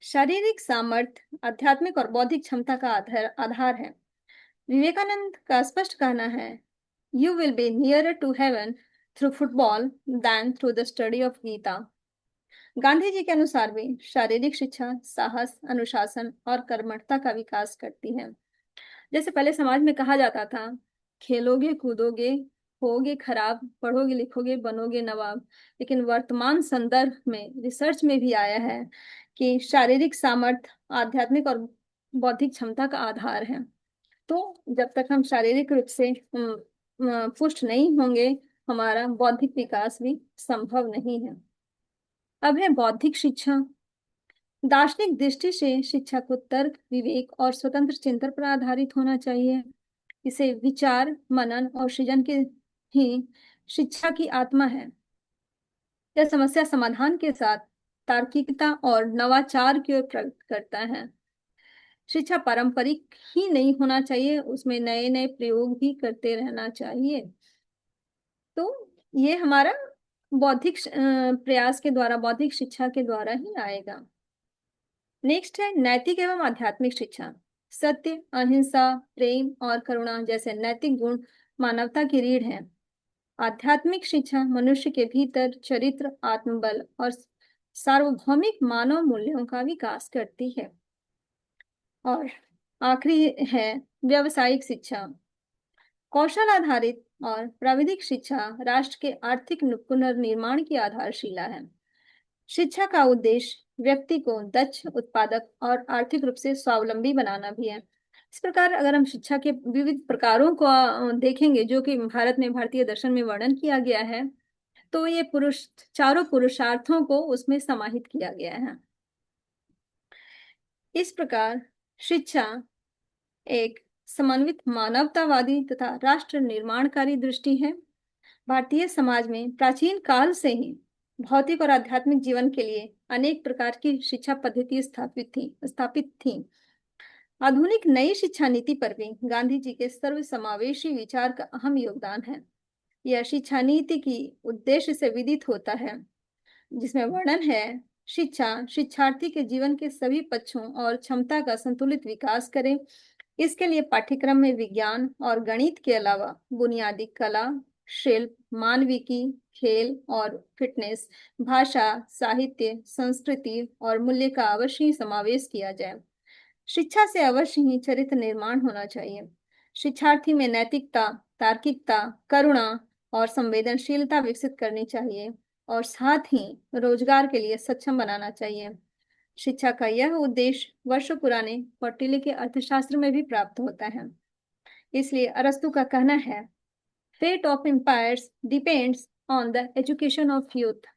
शारीरिक सामर्थ्य आध्यात्मिक और बौद्धिक क्षमता का आधार है। विवेकानंद का स्पष्ट कहना है, you will be nearer to heaven through football than through the study of Gita. Gandhi ji के अनुसार भी शारीरिक शिक्षा साहस, अनुशासन और कर्मठता का विकास करती है। जैसे पहले समाज में कहा जाता था, खेलोगे कूदोगे होगे खराब, पढ़ोगे लिखोगे बनोगे नवाब। लेकिन वर्तमान संदर्भ में रिसर्च में भी आया है कि शारीरिक सामर्थ्य आध्यात्मिक और बौद्धिक क्षमता का आधार है। तो जब तक हम शारीरिक रूप से पुष्ट नहीं होंगे, हमारा बौद्धिक विकास भी संभव नहीं है। अब है बौद्धिक शिक्षा। दार्शनिक दृष्टि से शिक्षा को तर्क, विवेक और स्वतंत्र चिंतन पर आधारित होना चाहिए। इसे विचार, मनन और सृजन के ही शिक्षा की आत्मा है। यह समस्या समाधान के साथ तार्किकता और नवाचार की ओर प्रवृत्त करता है। शिक्षा पारंपरिक ही नहीं होना चाहिए, उसमें नए नए प्रयोग भी करते रहना चाहिए। तो ये हमारा बौद्धिक प्रयास के द्वारा, बौद्धिक शिक्षा के द्वारा ही आएगा। नेक्स्ट है नैतिक एवं आध्यात्मिक शिक्षा। सत्य, अहिंसा, प्रेम और करुणा जैसे नैतिक गुण मानवता की रीढ़ है। आध्यात्मिक शिक्षा मनुष्य के भीतर चरित्र, आत्मबल और सार्वभौमिक मानव मूल्यों का विकास करती है। और आखिरी है व्यावसायिक शिक्षा। कौशल आधारित और प्राविधिक शिक्षा राष्ट्र के आर्थिक पुनर्निर्माण की आधारशिला है। शिक्षा का उद्देश्य व्यक्ति को दक्ष, उत्पादक और आर्थिक रूप से स्वावलंबी बनाना भी है। इस प्रकार अगर हम शिक्षा के विविध प्रकारों को देखेंगे, जो कि भारत में, भारतीय दर्शन में वर्णन किया गया है, तो ये चारों पुरुषार्थों को उसमें समाहित किया गया है। इस प्रकार शिक्षा एक समन्वित मानवतावादी तथा राष्ट्र निर्माणकारी दृष्टि है। भारतीय समाज में प्राचीन काल से ही भौतिक और आध्यात्मिक जीवन के लिए अनेक प्रकार की शिक्षा पद्धति स्थापित थी। आधुनिक नई शिक्षा नीति पर भी गांधी जी के सर्वसमावेशी विचार का अहम योगदान है। यह शिक्षा नीति की उद्देश्य से विदित होता है, जिसमें वर्णन है, शिक्षा शिक्षार्थी के जीवन के सभी पक्षों और क्षमता का संतुलित विकास करे। इसके लिए पाठ्यक्रम में विज्ञान और गणित के अलावा बुनियादी कला, शिल्प, मानविकी, खेल और फिटनेस, भाषा, साहित्य, संस्कृति और मूल्य का अवश्य ही समावेश किया जाए। शिक्षा से अवश्य ही चरित्र निर्माण होना चाहिए। शिक्षार्थी में नैतिकता, तार्किकता, करुणा और संवेदनशीलता विकसित करनी चाहिए और साथ ही रोजगार के लिए सक्षम बनाना चाहिए। शिक्षा का यह उद्देश्य वर्षों पुराने कौटिल्य के अर्थशास्त्र में भी प्राप्त होता है। इसलिए अरस्तु का कहना है, fate of empires depends on the education of youth,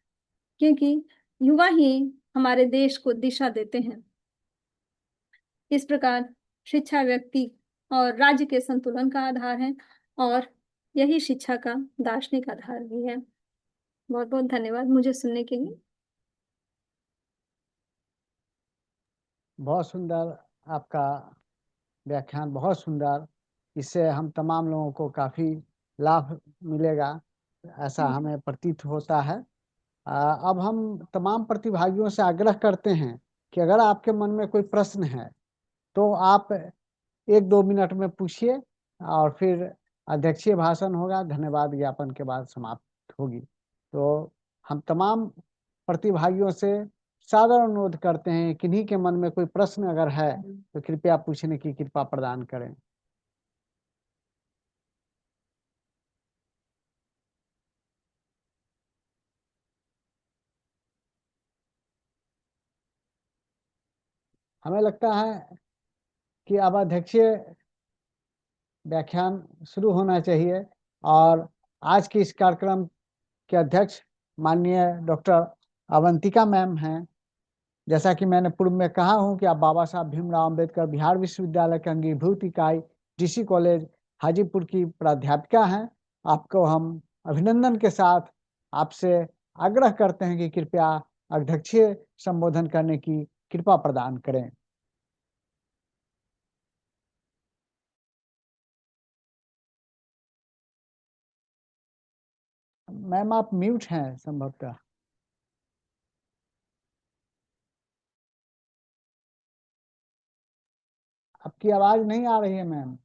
क्योंकि युवा ही हमारे देश को दिशा देते हैं। इस प्रकार शिक्षा व्यक्ति और राज्य के संतुलन का आधार है और यही शिक्षा का दार्शनिक आधार भी है। बहुत बहुत धन्यवाद मुझे सुनने के लिए। बहुत सुंदर आपका व्याख्यान, बहुत सुंदर। इससे हम तमाम लोगों को काफी लाभ मिलेगा, ऐसा हमें प्रतीत होता है। अब हम तमाम प्रतिभागियों से आग्रह करते हैं कि अगर आपके मन में कोई प्रश्न है तो आप 1-2 मिनट में पूछिए और फिर अध्यक्षीय भाषण होगा, धन्यवाद ज्ञापन के बाद समाप्त होगी। तो हम तमाम प्रतिभागियों से सादर अनुरोध करते हैं, किन्हीं के मन में कोई प्रश्न अगर है तो कृपया पूछने की कृपा प्रदान करें। हमें लगता है कि अब अध्यक्षीय व्याख्यान शुरू होना चाहिए और आज के इस कार्यक्रम के अध्यक्ष माननीय डॉक्टर अवंतिका मैम हैं। जैसा कि मैंने पूर्व में कहा हूं कि आप बाबा साहब भीमराव अंबेडकर बिहार विश्वविद्यालय के अंगीभूत इकाई डीसी कॉलेज हाजीपुर की प्राध्यापिका हैं। आपको हम अभिनंदन के साथ आपसे आग्रह करते हैं कि कृपया अध्यक्षीय संबोधन करने की कृपा प्रदान करें। मैम आप म्यूट हैं संभवतः। आपकी आवाज नहीं आ रही है मैम।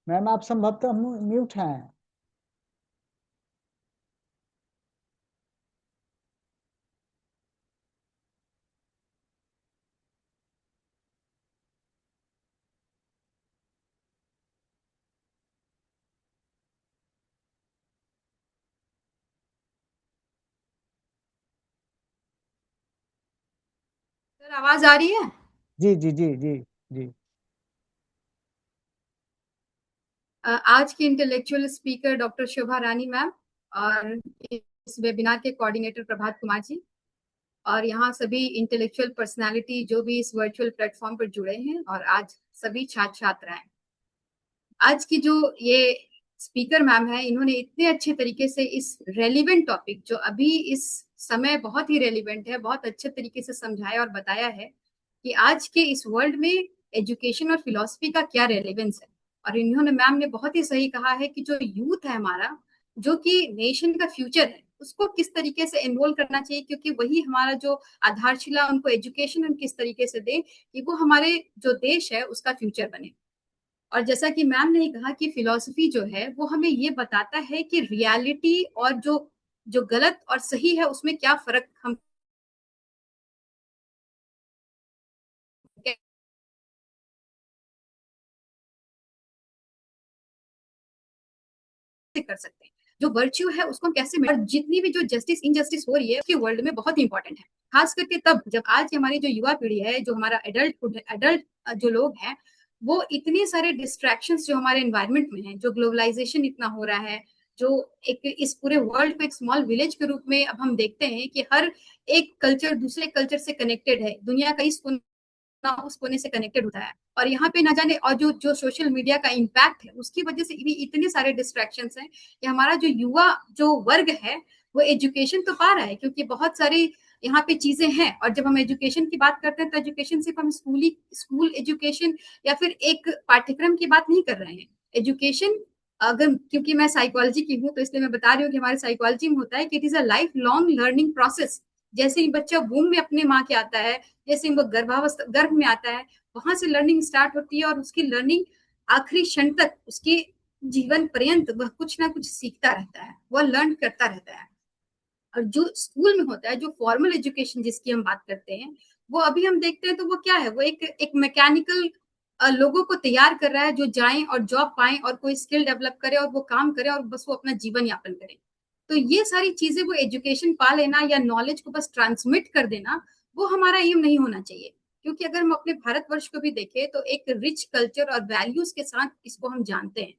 मैम आप संभवतः म्यूट हैं। सर आवाज आ रही है? जी जी जी जी जी। आज की इंटेलेक्चुअल स्पीकर डॉक्टर शोभा रानी मैम, और इस वेबिनार के कोऑर्डिनेटर प्रभात कुमार जी, और यहाँ सभी इंटेलेक्चुअल पर्सनालिटी जो भी इस वर्चुअल प्लेटफॉर्म पर जुड़े हैं, और आज सभी छात्र छात्राएं। आज की जो ये स्पीकर मैम है, इन्होंने इतने अच्छे तरीके से इस रेलिवेंट टॉपिक, जो अभी इस समय बहुत ही रेलिवेंट है, बहुत अच्छे तरीके से समझाया और बताया है कि आज के इस वर्ल्ड में एजुकेशन और फिलॉसफी का क्या रेलेवेंस है। और इन्होंने, मैम ने बहुत ही सही कहा है कि जो यूथ है हमारा, जो कि नेशन का फ्यूचर है, उसको किस तरीके से एनरोल करना चाहिए, क्योंकि वही हमारा जो आधारशिला, उनको एजुकेशन हम किस तरीके से दें कि वो हमारे जो देश है उसका फ्यूचर बने। और जैसा कि मैम ने कहा कि फिलॉसफी जो है वो हमें ये बताता है कि रियलिटी और जो जो गलत और सही है उसमें क्या फर्क हम कैसे कर सकते हैं, जो वर्च्यू है उसको हम कैसे, और जितनी भी जो जस्टिस इनजस्टिस हो रही है उसके वर्ल्ड में बहुत ही इंपॉर्टेंट है। खास करके तब जब आज की हमारी जो युवा पीढ़ी है, जो हमारा एडल्ट जो लोग हैं, वो इतने सारे डिस्ट्रैक्शंस जो हमारे एनवायरमेंट में है, जो ग्लोबलाइजेशन इतना हो रहा है, जो एक इस पूरे वर्ल्ड को एक स्मॉल विलेज के रूप में अब हम देखते हैं कि हर एक कल्चर दूसरे कल्चर से कनेक्टेड है, दुनिया का इस ना उस कोने से कनेक्टेड होता है। और यहाँ पे ना जाने, और जो जो सोशल मीडिया का इम्पैक्ट है उसकी वजह से भी इतने सारे डिस्ट्रैक्शंस हैं कि हमारा जो युवा जो वर्ग है वो एजुकेशन तो पा रहा है, क्योंकि बहुत सारी यहाँ पे चीजें हैं। और जब हम एजुकेशन की बात करते हैं तो एजुकेशन सिर्फ हम स्कूल एजुकेशन या फिर एक पाठ्यक्रम की बात नहीं कर रहे हैं। एजुकेशन, अगर, क्योंकि मैं साइकोलॉजी की हूँ तो इसलिए मैं बता रही हूँ कि हमारे साइकोलॉजी में होता है कि it is a life long learning process. जैसे ही बच्चा वूम में अपने माँ के आता है, जैसे वो गर्भ में आता है, वहां से लर्निंग स्टार्ट होती है, और उसकी लर्निंग आखिरी क्षण तक, उसके जीवन पर्यंत वह कुछ ना कुछ सीखता रहता है, वह लर्न करता रहता है। और जो स्कूल में होता है, जो फॉर्मल एजुकेशन जिसकी हम बात करते हैं, वो अभी हम देखते हैं तो वो क्या है, वो एक मैकेनिकल लोगों को तैयार कर रहा है जो जाएं और जॉब पाएं और कोई स्किल डेवलप करे और वो काम करे और बस वो अपना जीवन यापन करे। तो ये सारी चीजें, वो एजुकेशन पा लेना या नॉलेज को बस ट्रांसमिट कर देना, वो हमारा एम नहीं होना चाहिए। क्योंकि अगर हम अपने भारतवर्ष को भी देखें तो एक रिच कल्चर और वैल्यूज के साथ इसको हम जानते हैं।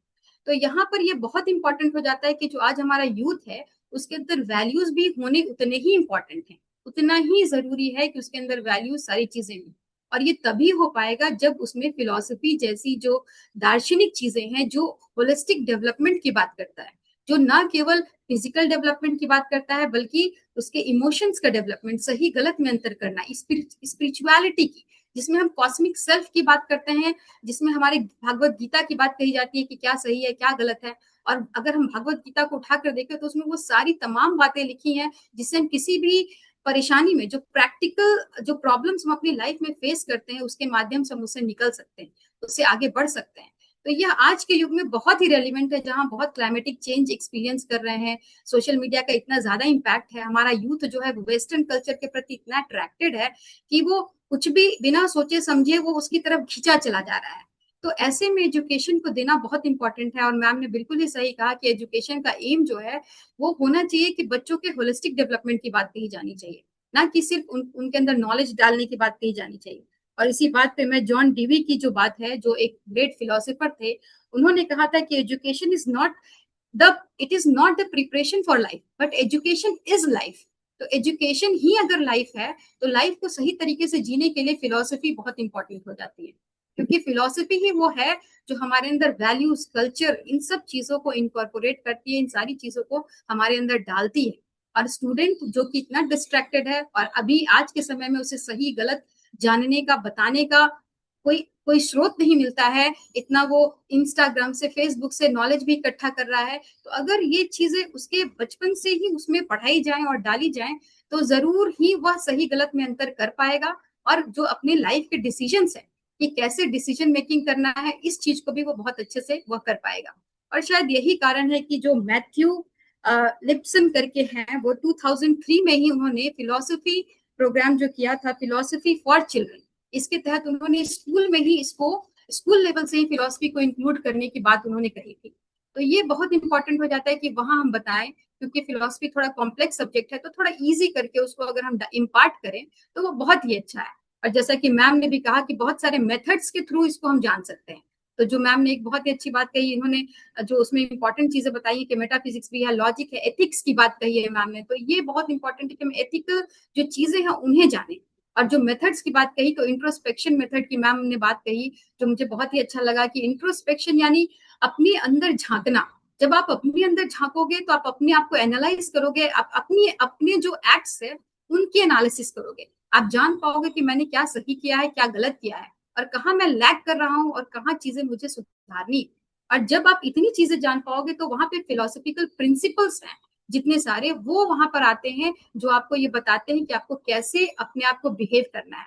तो यहाँ पर ये बहुत इंपॉर्टेंट हो जाता है कि जो आज हमारा यूथ है उसके अंदर वैल्यूज भी होने उतने ही इंपॉर्टेंट हैं, उतना ही जरूरी है कि उसके अंदर वैल्यूज सारी चीजें हों। और ये तभी हो पाएगा जब उसमें फिलॉसफी जैसी जो दार्शनिक चीजें हैं, जो होलिस्टिक डेवलपमेंट की बात करता है, जो ना केवल फिजिकल डेवलपमेंट की बात करता है बल्कि उसके इमोशंस का डेवलपमेंट, सही गलत में अंतर करना, स्पिरिचुअलिटी की, जिसमें हम कॉस्मिक सेल्फ की बात करते हैं, जिसमें हमारे भागवत गीता की बात कही जाती है कि क्या सही है क्या गलत है। और अगर हम भगवत गीता को उठाकर देखें तो उसमें वो सारी तमाम बातें लिखी हैं जिससे हम किसी भी परेशानी में, जो प्रैक्टिकल जो प्रॉब्लम्स हम अपनी लाइफ में फेस करते हैं, उसके माध्यम से हम उससे निकल सकते हैं, उससे आगे बढ़ सकते हैं। तो यह आज के युग में बहुत ही रेलिवेंट है, जहां बहुत क्लाइमेटिक चेंज एक्सपीरियंस कर रहे हैं, सोशल मीडिया का इतना ज्यादा इम्पैक्ट है, हमारा यूथ जो है वेस्टर्न कल्चर के प्रति इतना अट्रैक्टेड है कि वो कुछ भी बिना सोचे समझे वो उसकी तरफ खींचा चला जा रहा है। तो ऐसे में एजुकेशन को देना बहुत इंपॉर्टेंट है। और मैम ने बिल्कुल ही सही कहा कि एजुकेशन का एम जो है वो होना चाहिए कि बच्चों के होलिस्टिक डेवलपमेंट की बात कही जानी चाहिए, ना कि सिर्फ उनके अंदर नॉलेज डालने की बात कही जानी चाहिए। और इसी बात पे मैं जॉन डीवी की जो बात है, जो एक ग्रेट फिलोसोफर थे, उन्होंने कहा था कि education is not the it is not the preparation for life but education is life. तो एजुकेशन ही अगर लाइफ है तो लाइफ को सही तरीके से जीने के लिए फिलोसफी बहुत इंपॉर्टेंट हो जाती है, क्योंकि फिलोसफी ही वो है जो हमारे अंदर वैल्यूज, कल्चर, इन सब चीजों को इनकॉर्पोरेट करती है, इन सारी चीजों को हमारे अंदर डालती है। और स्टूडेंट जो कि इतना डिस्ट्रैक्टेड है और अभी आज के समय में उसे सही गलत जानने का, बताने का कोई कोई स्रोत नहीं मिलता है, इतना वो इंस्टाग्राम से, फेसबुक से नॉलेज भी इकट्ठा कर रहा है। तो अगर ये चीजें उसके बचपन से ही उसमें पढ़ाई जाए और डाली जाए तो जरूर ही वह सही गलत में अंतर कर पाएगा, और जो अपने लाइफ के डिसीजन है कि कैसे डिसीजन मेकिंग करना है, इस चीज को भी वो बहुत अच्छे से वह कर पाएगा। और शायद यही कारण है कि जो मैथ्यू लिप्सन करके हैं, वो 2003 में ही उन्होंने फिलोसफी प्रोग्राम जो किया था, फिलोसफी फॉर चिल्ड्रन, इसके तहत उन्होंने स्कूल में ही इसको, स्कूल लेवल से ही फिलोसफी को इंक्लूड करने की बात उन्होंने कही थी। तो ये बहुत इंपॉर्टेंट हो जाता है कि वहां हम बताएं, क्योंकि फिलोसफी थोड़ा कॉम्प्लेक्स सब्जेक्ट है, तो थोड़ा इजी करके उसको अगर हम इम्पार्ट करें तो वो बहुत ही अच्छा है। और जैसा कि मैम ने भी कहा कि बहुत सारे मेथड्स के थ्रू इसको हम जान सकते हैं। तो जो मैम ने एक बहुत ही अच्छी बात कही, इन्होंने जो उसमें इंपॉर्टेंट चीजें बताई कि मेटाफिजिक्स भी है, लॉजिक है, एथिक्स की बात कही है मैम ने, तो ये बहुत इंपॉर्टेंट है कि हम एथिकल जो चीजें हैं उन्हें जाने। और जो मेथड्स की बात कही तो इंट्रोस्पेक्शन मेथड की मैम ने बात कही, जो मुझे बहुत ही अच्छा लगा कि इंट्रोस्पेक्शन यानी अपने अंदर झांकना। जब आप अपने अंदर झांकोगे तो आप अपने आप को एनालाइज करोगे, आप अपनी अपने जो एक्ट्स है उनकी एनालिसिस करोगे, आप जान पाओगे कि मैंने क्या सही किया है, क्या गलत किया है, और कहाँ मैं लैग कर रहा हूँ और कहाँ चीजें मुझे सुधारनी। और जब आप इतनी चीजें जान पाओगे तो वहां पे फिलोसफिकल प्रिंसिपल्स हैं जितने सारे, वो वहां पर आते हैं जो आपको ये बताते हैं कि आपको कैसे अपने आप को बिहेव करना है।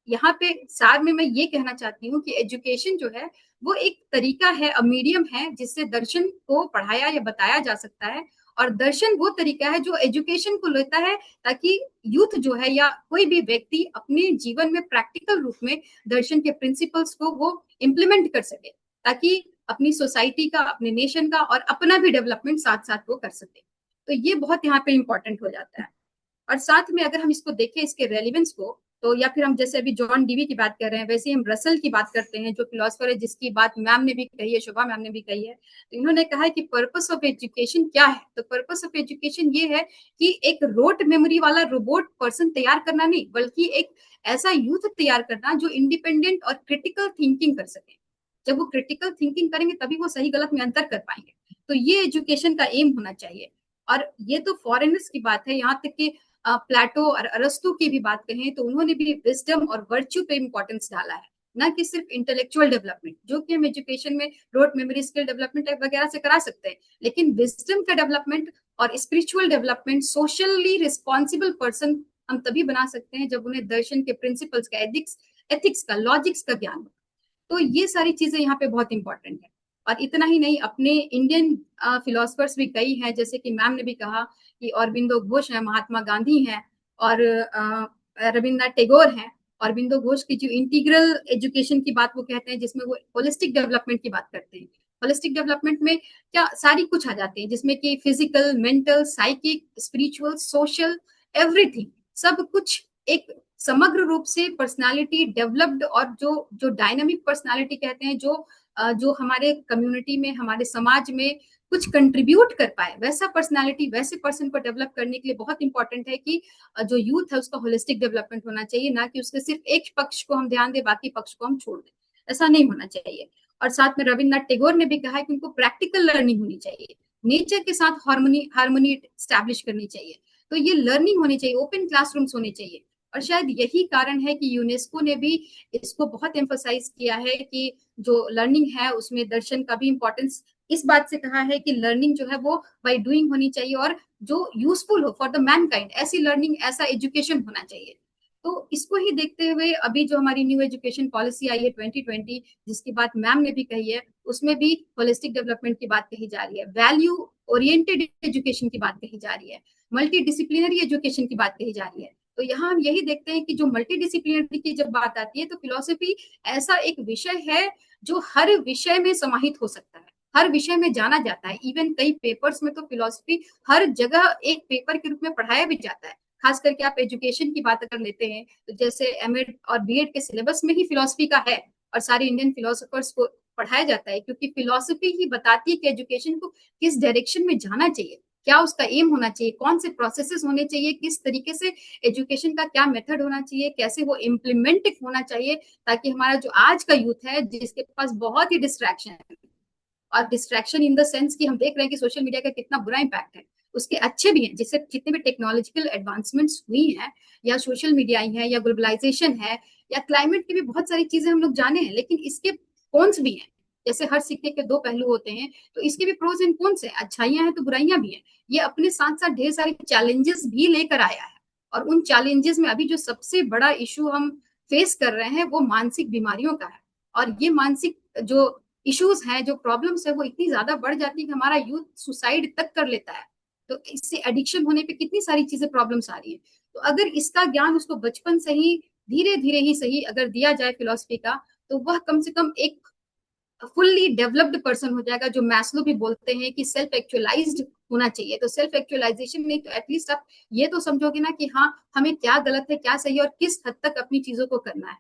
यहाँ पे सार में मैं ये कहना चाहती हूँ कि एजुकेशन जो है वो एक तरीका है, मीडियम है जिससे दर्शन को पढ़ाया या बताया जा सकता है। और दर्शन वो तरीका है जो एजुकेशन को लेता है ताकि यूथ जो है या कोई भी व्यक्ति अपने जीवन में प्रैक्टिकल रूप में दर्शन के प्रिंसिपल्स को वो इम्प्लीमेंट कर सके, ताकि अपनी सोसाइटी का, अपने नेशन का और अपना भी डेवलपमेंट साथ साथ वो कर सके। तो ये बहुत यहाँ पे इम्पोर्टेंट हो जाता है। और साथ में अगर हम इसको देखें इसके रेलिवेंस को, तो या फिर हम जैसे अभी जॉन डीवी की बात कर रहे हैं, वैसे ही हम रसल की बात करते हैं जो फिलोसफर है, जिसकी बात मैम ने भी कही है, शोभा मैम ने भी कही है। तो इन्होंने कहा है कि पर्पस ऑफ एजुकेशन क्या है। तो पर्पस ऑफ एजुकेशन ये है कि एक रोट मेमोरी वाला रोबोट पर्सन तैयार करना नहीं, बल्कि एक ऐसा यूथ तैयार करना जो इंडिपेंडेंट और क्रिटिकल थिंकिंग कर सके। जब वो क्रिटिकल थिंकिंग करेंगे तभी वो सही गलत में अंतर कर पाएंगे। तो ये एजुकेशन का एम होना चाहिए। और ये तो फॉरेनर्स की बात है, यहाँ तक कि प्लेटो और अरस्तु की भी बात कहें तो उन्होंने भी विजडम और वर्च्यू पे इंपॉर्टेंस डाला है, ना कि सिर्फ इंटेलेक्चुअल डेवलपमेंट, जो कि हम एजुकेशन में रोट मेमोरी स्किल डेवलपमेंट वगैरह से करा सकते हैं, लेकिन विजडम का डेवलपमेंट और spiritual development, socially responsible person हम तभी बना सकते हैं जब उन्हें दर्शन के प्रिंसिपल्स का, एथिक्स का, लॉजिक्स का ज्ञान हो। तो ये सारी चीजें यहाँ पे बहुत इंपॉर्टेंट है। और इतना ही नहीं, अपने इंडियन फिलोसफर्स भी कई हैं, जैसे कि मैम ने भी कहा कि अरबिंदो घोष है, महात्मा गांधी हैं, और रविन्द्रनाथ टैगोर हैं। अरबिंदो घोष की जो इंटीग्रल एजुकेशन की बात वो कहते हैं, जिसमें वो होलिस्टिक डेवलपमेंट की बात करते हैं। होलिस्टिक डेवलपमेंट में क्या सारी कुछ आ जाते हैं, जिसमें कि physical, mental, psychic, spiritual, social, everything, सब कुछ एक समग्र रूप से पर्सनालिटी डेवलप्ड, और जो जो डायनामिक पर्सनालिटी कहते हैं, जो हमारे कम्युनिटी में, हमारे समाज में कुछ कंट्रीब्यूट कर पाए, वैसा पर्सनालिटी, वैसे पर्सन को डेवलप करने के लिए बहुत इंपॉर्टेंट है कि जो यूथ है उसका होलिस्टिक डेवलपमेंट होना चाहिए, ना कि उसके सिर्फ एक पक्ष को हम ध्यान दें, बाकी पक्ष को हम छोड़ दें। ऐसा नहीं होना चाहिए। और साथ में रविन्द्रनाथ टैगोर ने भी कहा है कि उनको प्रैक्टिकल लर्निंग होनी चाहिए, नेचर के साथ हार्मनी स्टैब्लिश करनी चाहिए। तो ये लर्निंग होनी चाहिए, ओपन क्लासरूम्स होने चाहिए। और शायद यही कारण है कि यूनेस्को ने भी इसको बहुत एम्फोसाइज किया है कि जो लर्निंग है उसमें दर्शन का भी इंपॉर्टेंस इस बात से कहा है कि लर्निंग जो है वो बाय डूइंग होनी चाहिए, और जो यूजफुल हो फॉर द मैनकाइंड, ऐसी लर्निंग, ऐसा एजुकेशन होना चाहिए। तो इसको ही देखते हुए अभी जो हमारी न्यू एजुकेशन पॉलिसी आई है 2020, जिसकी बात मैम ने भी कही है, उसमें भी होलिस्टिक डेवलपमेंट की बात कही जा रही है, वैल्यू ओरिएंटेड एजुकेशन की बात कही जा रही है, मल्टी डिसिप्लिनरी एजुकेशन की बात कही जा रही है। तो यहाँ हम यही देखते हैं कि जो मल्टी डिसिप्लिनरी की जब बात आती है तो फिलोसफी ऐसा एक विषय है जो हर विषय में समाहित हो सकता है, हर विषय में जाना जाता है। इवन कई पेपर्स में तो फिलोसफी हर जगह एक पेपर के रूप में पढ़ाया भी जाता है। खास करके आप एजुकेशन की बात अगर लेते हैं तो जैसे एमएड और बीएड के सिलेबस में ही फिलोसफी का है, और सारे इंडियन फिलोसफर्स को पढ़ाया जाता है, क्योंकि फिलोसफी ही बताती है कि एजुकेशन को किस डायरेक्शन में जाना चाहिए, क्या उसका एम होना चाहिए, कौन से प्रोसेसेस होने चाहिए, किस तरीके से एजुकेशन का क्या मेथड होना चाहिए, कैसे वो इम्प्लीमेंट होना चाहिए, ताकि हमारा जो आज का यूथ है जिसके पास बहुत ही डिस्ट्रैक्शन है, और डिस्ट्रैक्शन इन द सेंस कि हम देख रहे हैं कि सोशल मीडिया का कितना बुरा इम्पैक्ट है, उसके अच्छे भी हैं, जिससे जितने भी टेक्नोलॉजिकल एडवांसमेंट्स हुई हैं, या सोशल मीडिया आई है, या ग्लोबलाइजेशन है, या क्लाइमेट की भी बहुत सारी चीजें हम लोग जाने हैं, लेकिन इसके कॉन्स भी हैं। जैसे हर सिक्के के दो पहलू होते हैं, तो इसके भी प्रोज एंड कॉन्स हैं, अच्छाइयां हैं तो बुराइयां भी हैं। ये अपने साथ साथ ढेर सारे चैलेंजेस भी लेकर आया है, और उन चैलेंजेस में अभी जो सबसे बड़ा इशू हम फेस कर रहे हैं वो मानसिक बीमारियों का है। और ये मानसिक जो इश्यूज हैं, जो प्रॉब्लम्स है, वो इतनी ज्यादा बढ़ जाती है कि हमारा यूथ सुसाइड तक कर लेता है। तो इससे एडिक्शन होने पे कितनी सारी चीजें प्रॉब्लम्स आ रही है। तो अगर इसका ज्ञान उसको बचपन से ही, धीरे धीरे ही सही अगर दिया जाए फिलोसफी का, तो वह कम से कम एक फुल्ली डेवलप्ड पर्सन हो जाएगा, जो मैस्लो भी बोलते हैं कि सेल्फ एक्चुअलाइज्ड होना चाहिए। तो सेल्फ एक्चुअलाइजेशन में तो एटलीस्ट आप ये तो समझोगे ना कि हाँ, हमें क्या गलत है, क्या सही है, और किस हद तक अपनी चीजों को करना है।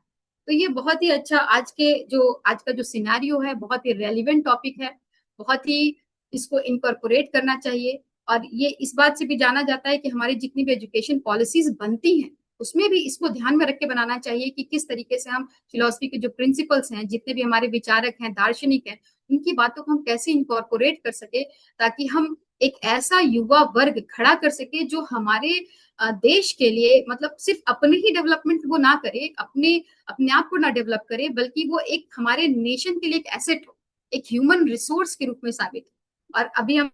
तो ये बहुत ही अच्छा आज का जो सिनेरियो है, बहुत ही रेलिवेंट टॉपिक है, बहुत ही इसको इनकॉर्पोरेट करना चाहिए। और ये इस बात से भी जाना जाता है कि हमारी जितनी भी एजुकेशन पॉलिसीज बनती हैं, उसमें भी इसको ध्यान में रख के बनाना चाहिए कि किस तरीके से हम फिलोसफी के जो प्रिंसिपल्स हैं, जितने भी हमारे विचारक हैं, दार्शनिक हैं, उनकी बातों को हम कैसे इनकॉर्पोरेट कर सके, ताकि हम एक ऐसा युवा वर्ग खड़ा कर सके जो हमारे देश के लिए मतलब सिर्फ अपने ही डेवलपमेंट वो ना करे, अपने अपने आप को ना डेवलप करे, बल्कि वो एक हमारे नेशन के लिए एक एसेट हो, एक ह्यूमन रिसोर्स के रूप में साबित हो। और अभी हम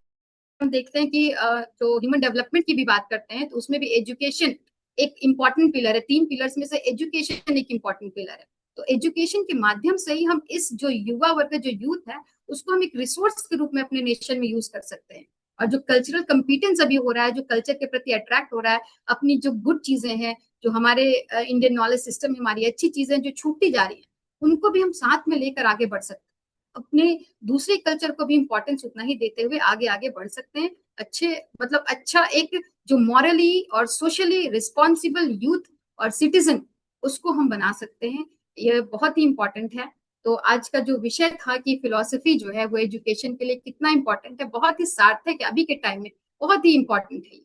देखते हैं कि जो ह्यूमन डेवलपमेंट की भी बात करते हैं, तो उसमें भी एजुकेशन एक इम्पॉर्टेंट पिलर है। 3 पिलर्स में से एजुकेशन एक इम्पॉर्टेंट पिलर है। तो एजुकेशन के माध्यम से ही हम इस जो युवा वर्ग, जो यूथ है, उसको हम एक रिसोर्स के रूप में अपने नेशन में यूज कर सकते हैं। और जो कल्चरल कंपिटेंस अभी हो रहा है, जो कल्चर के प्रति अट्रैक्ट हो रहा है, अपनी जो गुड चीजें हैं, जो हमारे इंडियन नॉलेज सिस्टम में हमारी अच्छी चीजें जो छूटती जा रही है, उनको भी हम साथ में लेकर आगे बढ़ सकते हैं। अपने दूसरे कल्चर को भी इंपॉर्टेंस उतना ही देते हुए आगे आगे बढ़ सकते हैं। अच्छे मतलब अच्छा एक जो मॉरली और सोशली रिस्पॉन्सिबल यूथ और सिटीजन, उसको हम बना सकते हैं। ये बहुत ही इंपॉर्टेंट है। तो आज का जो विषय था कि फिलॉसफी जो है वो एजुकेशन के लिए कितना इंपॉर्टेंट है, बहुत ही सार्थक है, अभी के टाइम में बहुत ही इंपॉर्टेंट है।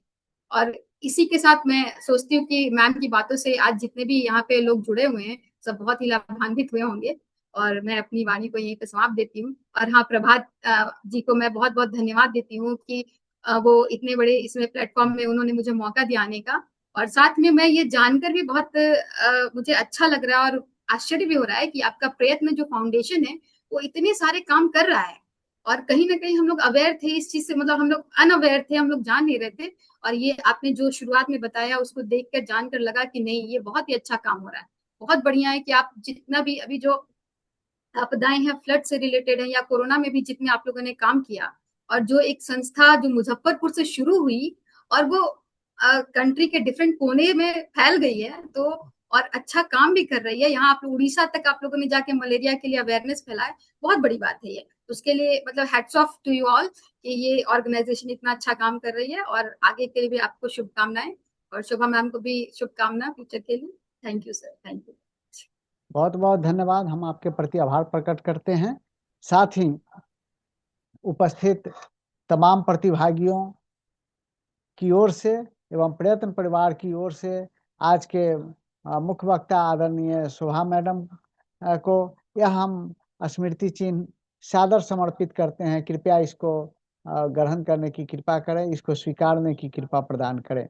और इसी के साथ मैं सोचती हूँ कि मैम की बातों से आज जितने भी यहाँ पे लोग जुड़े हुए हैं, सब बहुत ही लाभान्वित हुए होंगे। और मैं अपनी वाणी को यहीं पे समाप्त देती हूँ। और हाँ, प्रभात जी को मैं बहुत बहुत धन्यवाद देती हूँ कि वो इतने बड़े इसमें प्लेटफॉर्म में उन्होंने मुझे मौका दिया आने का। और साथ में मैं ये जानकर भी बहुत मुझे अच्छा लग रहा है और आश्चर्य भी हो रहा है कि आपका प्रयत्न जो फाउंडेशन है, वो इतने सारे काम कर रहा है। और कहीं ना कहीं हम लोग अवेयर थे इस चीज से, मतलब हम लोग अनअवेयर थे, हम लोग जान नहीं रहे थे। और ये आपने जो शुरुआत में बताया, उसको देखकर जानकर लगा कि नहीं, ये बहुत ही अच्छा काम हो रहा है। बहुत बढ़िया है कि आप जितना भी अभी जो आपदाएं हैं, फ्लड से रिलेटेड है, या कोरोना में भी जितने आप लोगों ने काम किया, और जो एक संस्था जो मुजफ्फरपुर से शुरू हुई और वो कंट्री के डिफरेंट कोने में फैल गई है, तो और अच्छा काम भी कर रही है। यहाँ आप उड़ीसा तक आप लोगों ने जाके मलेरिया के लिए अवेयरनेस फैलाए, बहुत बड़ी बात है ये। उसके लिए मतलब hats off to you all कि ये ऑर्गेनाइजेशन इतना अच्छा काम कर रही है। और आगे के लिए भी आपको शुभकामनाएं, और शोभा मैम को भी शुभकामना फ्यूचर के लिए। Thank you sir, thank you. बहुत बहुत धन्यवाद। हम आपके प्रति आभार प्रकट करते हैं। साथ ही उपस्थित तमाम प्रतिभागियों की ओर से एवं प्रयत्न परिवार की ओर से आज के मुख्य वक्ता आदरणीय शोभा मैडम को यह हम स्मृति चिन्ह सादर समर्पित करते हैं। कृपया इसको ग्रहण करने की कृपा करें, इसको स्वीकारने की कृपा प्रदान करें।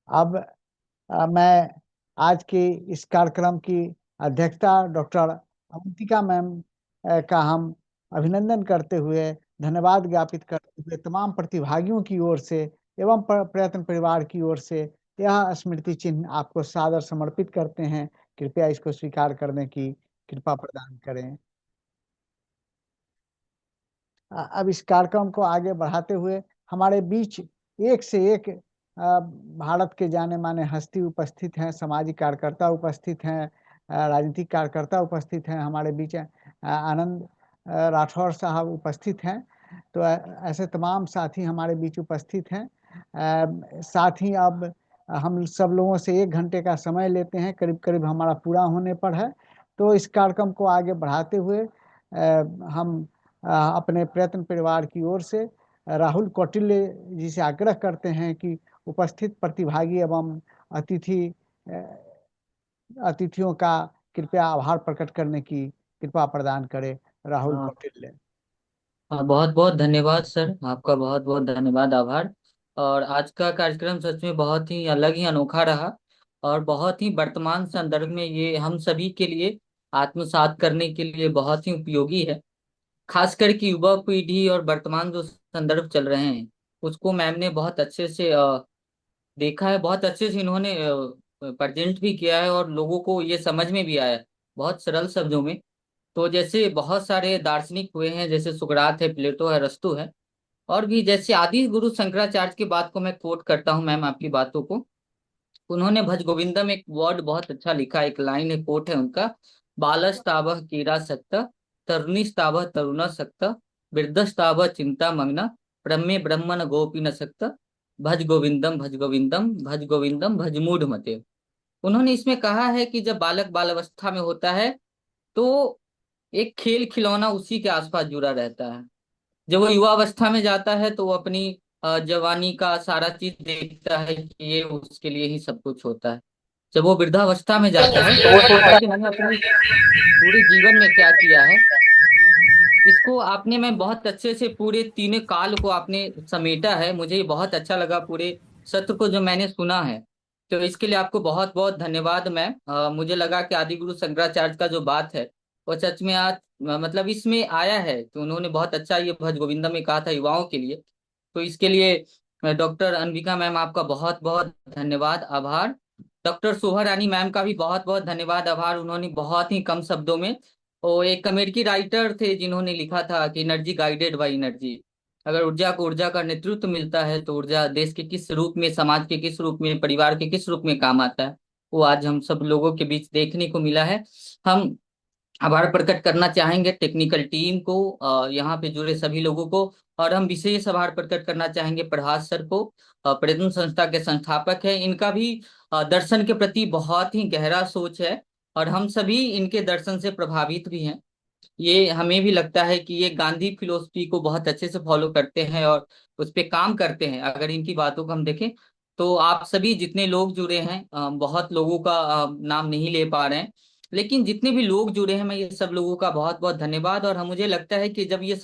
अब मैं आज की इस कार्यक्रम की अध्यक्षता डॉक्टर अवंतिका मैम का हम अभिनंदन करते हुए, धन्यवाद ज्ञापित करते हुए तमाम प्रतिभागियों की ओर से एवं प्रयत्न परिवार की ओर से यह स्मृति चिन्ह आपको सादर समर्पित करते हैं। कृपया इसको स्वीकार करने की कृपा प्रदान करें। अब इस कार्यक्रम को आगे बढ़ाते हुए हमारे बीच एक से एक भारत के जाने माने हस्ती उपस्थित हैं, सामाजिक कार्यकर्ता उपस्थित हैं, राजनीतिक कार्यकर्ता उपस्थित हैं। हमारे बीच आनंद राठौर साहब उपस्थित हैं। तो ऐसे तमाम साथी हमारे बीच उपस्थित हैं। साथ ही अब हम सब लोगों से 1 घंटे का समय लेते हैं, करीब करीब हमारा पूरा होने पर है। तो इस कार्यक्रम को आगे बढ़ाते हुए हम अपने प्रयत्न परिवार की ओर से राहुल कौटिल्य जी से आग्रह करते हैं कि उपस्थित प्रतिभागी एवं अतिथियों का कृपया आभार प्रकट करने की कृपा प्रदान करें। राहुल हाँ कौटिल्य। बहुत बहुत धन्यवाद सर, आपका बहुत बहुत धन्यवाद, आभार। और आज का कार्यक्रम सच में बहुत ही अलग ही अनोखा रहा, और बहुत ही वर्तमान संदर्भ में ये हम सभी के लिए आत्मसात करने के लिए बहुत ही उपयोगी है। खासकर कि युवा पीढ़ी और वर्तमान जो संदर्भ चल रहे हैं, उसको मैम ने बहुत अच्छे से देखा है, बहुत अच्छे से इन्होंने प्रेजेंट भी किया है, और लोगों को ये समझ में भी आया है बहुत सरल शब्दों में। तो जैसे बहुत सारे दार्शनिक हुए हैं, जैसे सुकरात है, प्लेटो है, अरस्तु है, और भी जैसे आदि गुरु शंकराचार्य की बात को मैं कोट करता हूँ मैम आपकी बातों को। उन्होंने भज गोविंदम एक वर्ड बहुत अच्छा लिखा, एक लाइन है, कोट है उनका, बालस्तावः क्रीडासक्तः तरुणीस्तावः तरुणासक्तः वृद्धस्तावः चिंतामग्नः प्रमे ब्रह्मण गोपी न सक्तः भज गोविंदम भज गोविंदम भज गोविंदम भज मूढ़ मते। उन्होंने इसमें कहा है कि जब बालक बाल अवस्था में होता है तो एक खेल खिलौना उसी के आसपास जुड़ा रहता है। जब वो युवा अवस्था में जाता है तो वो अपनी जवानी का सारा चीज देखता है कि ये उसके लिए ही सब कुछ होता है। जब वो वृद्धावस्था में जाता है तो वो सोचता है कि मैंने अपने पूरे जीवन में क्या किया है। इसको आपने मैं बहुत अच्छे से पूरे तीनों काल को आपने समेटा है, मुझे ये बहुत अच्छा लगा पूरे सत्र को जो मैंने सुना है। तो इसके लिए आपको बहुत बहुत धन्यवाद मैम। मुझे लगा कि आदि गुरु शंकराचार्य का जो बात है वो सच में आज मतलब इसमें आया है। तो उन्होंने बहुत अच्छा ये भज गोविंदम में कहा था युवाओं के लिए। तो इसके लिए डॉक्टर अनविका मैम आपका बहुत बहुत धन्यवाद आभार। डॉक्टर शोभा रानी मैम का भी बहुत बहुत धन्यवाद आभार। उन्होंने बहुत ही कम शब्दों में, वो एक अमेरिकी राइटर थे जिन्होंने लिखा था कि एनर्जी गाइडेड बाय एनर्जी। अगर ऊर्जा को ऊर्जा का नेतृत्व मिलता है तो ऊर्जा देश के किस रूप में, समाज के किस रूप में, परिवार के किस रूप में काम आता है, वो आज हम सब लोगों के बीच देखने को मिला है। हम आभार प्रकट करना चाहेंगे टेक्निकल टीम को, यहाँ पे जुड़े सभी लोगों को। और हम विशेष आभार प्रकट करना चाहेंगे प्रभास सर को, पर्यटन संस्था के संस्थापक है। इनका भी दर्शन के प्रति बहुत ही गहरा सोच है और हम सभी इनके दर्शन से प्रभावित भी हैं। ये हमें भी लगता है कि ये गांधी फिलोसफी को बहुत अच्छे से फॉलो करते हैं और उस पे काम करते हैं। अगर इनकी बातों को हम देखें तो आप सभी जितने लोग जुड़े हैं, बहुत लोगों का नाम नहीं ले पा रहे हैं, लेकिन जितने भी लोग जुड़े हैं मैं ये सब लोगों का बहुत बहुत धन्यवाद। और हम मुझे लगता है कि जब ये सब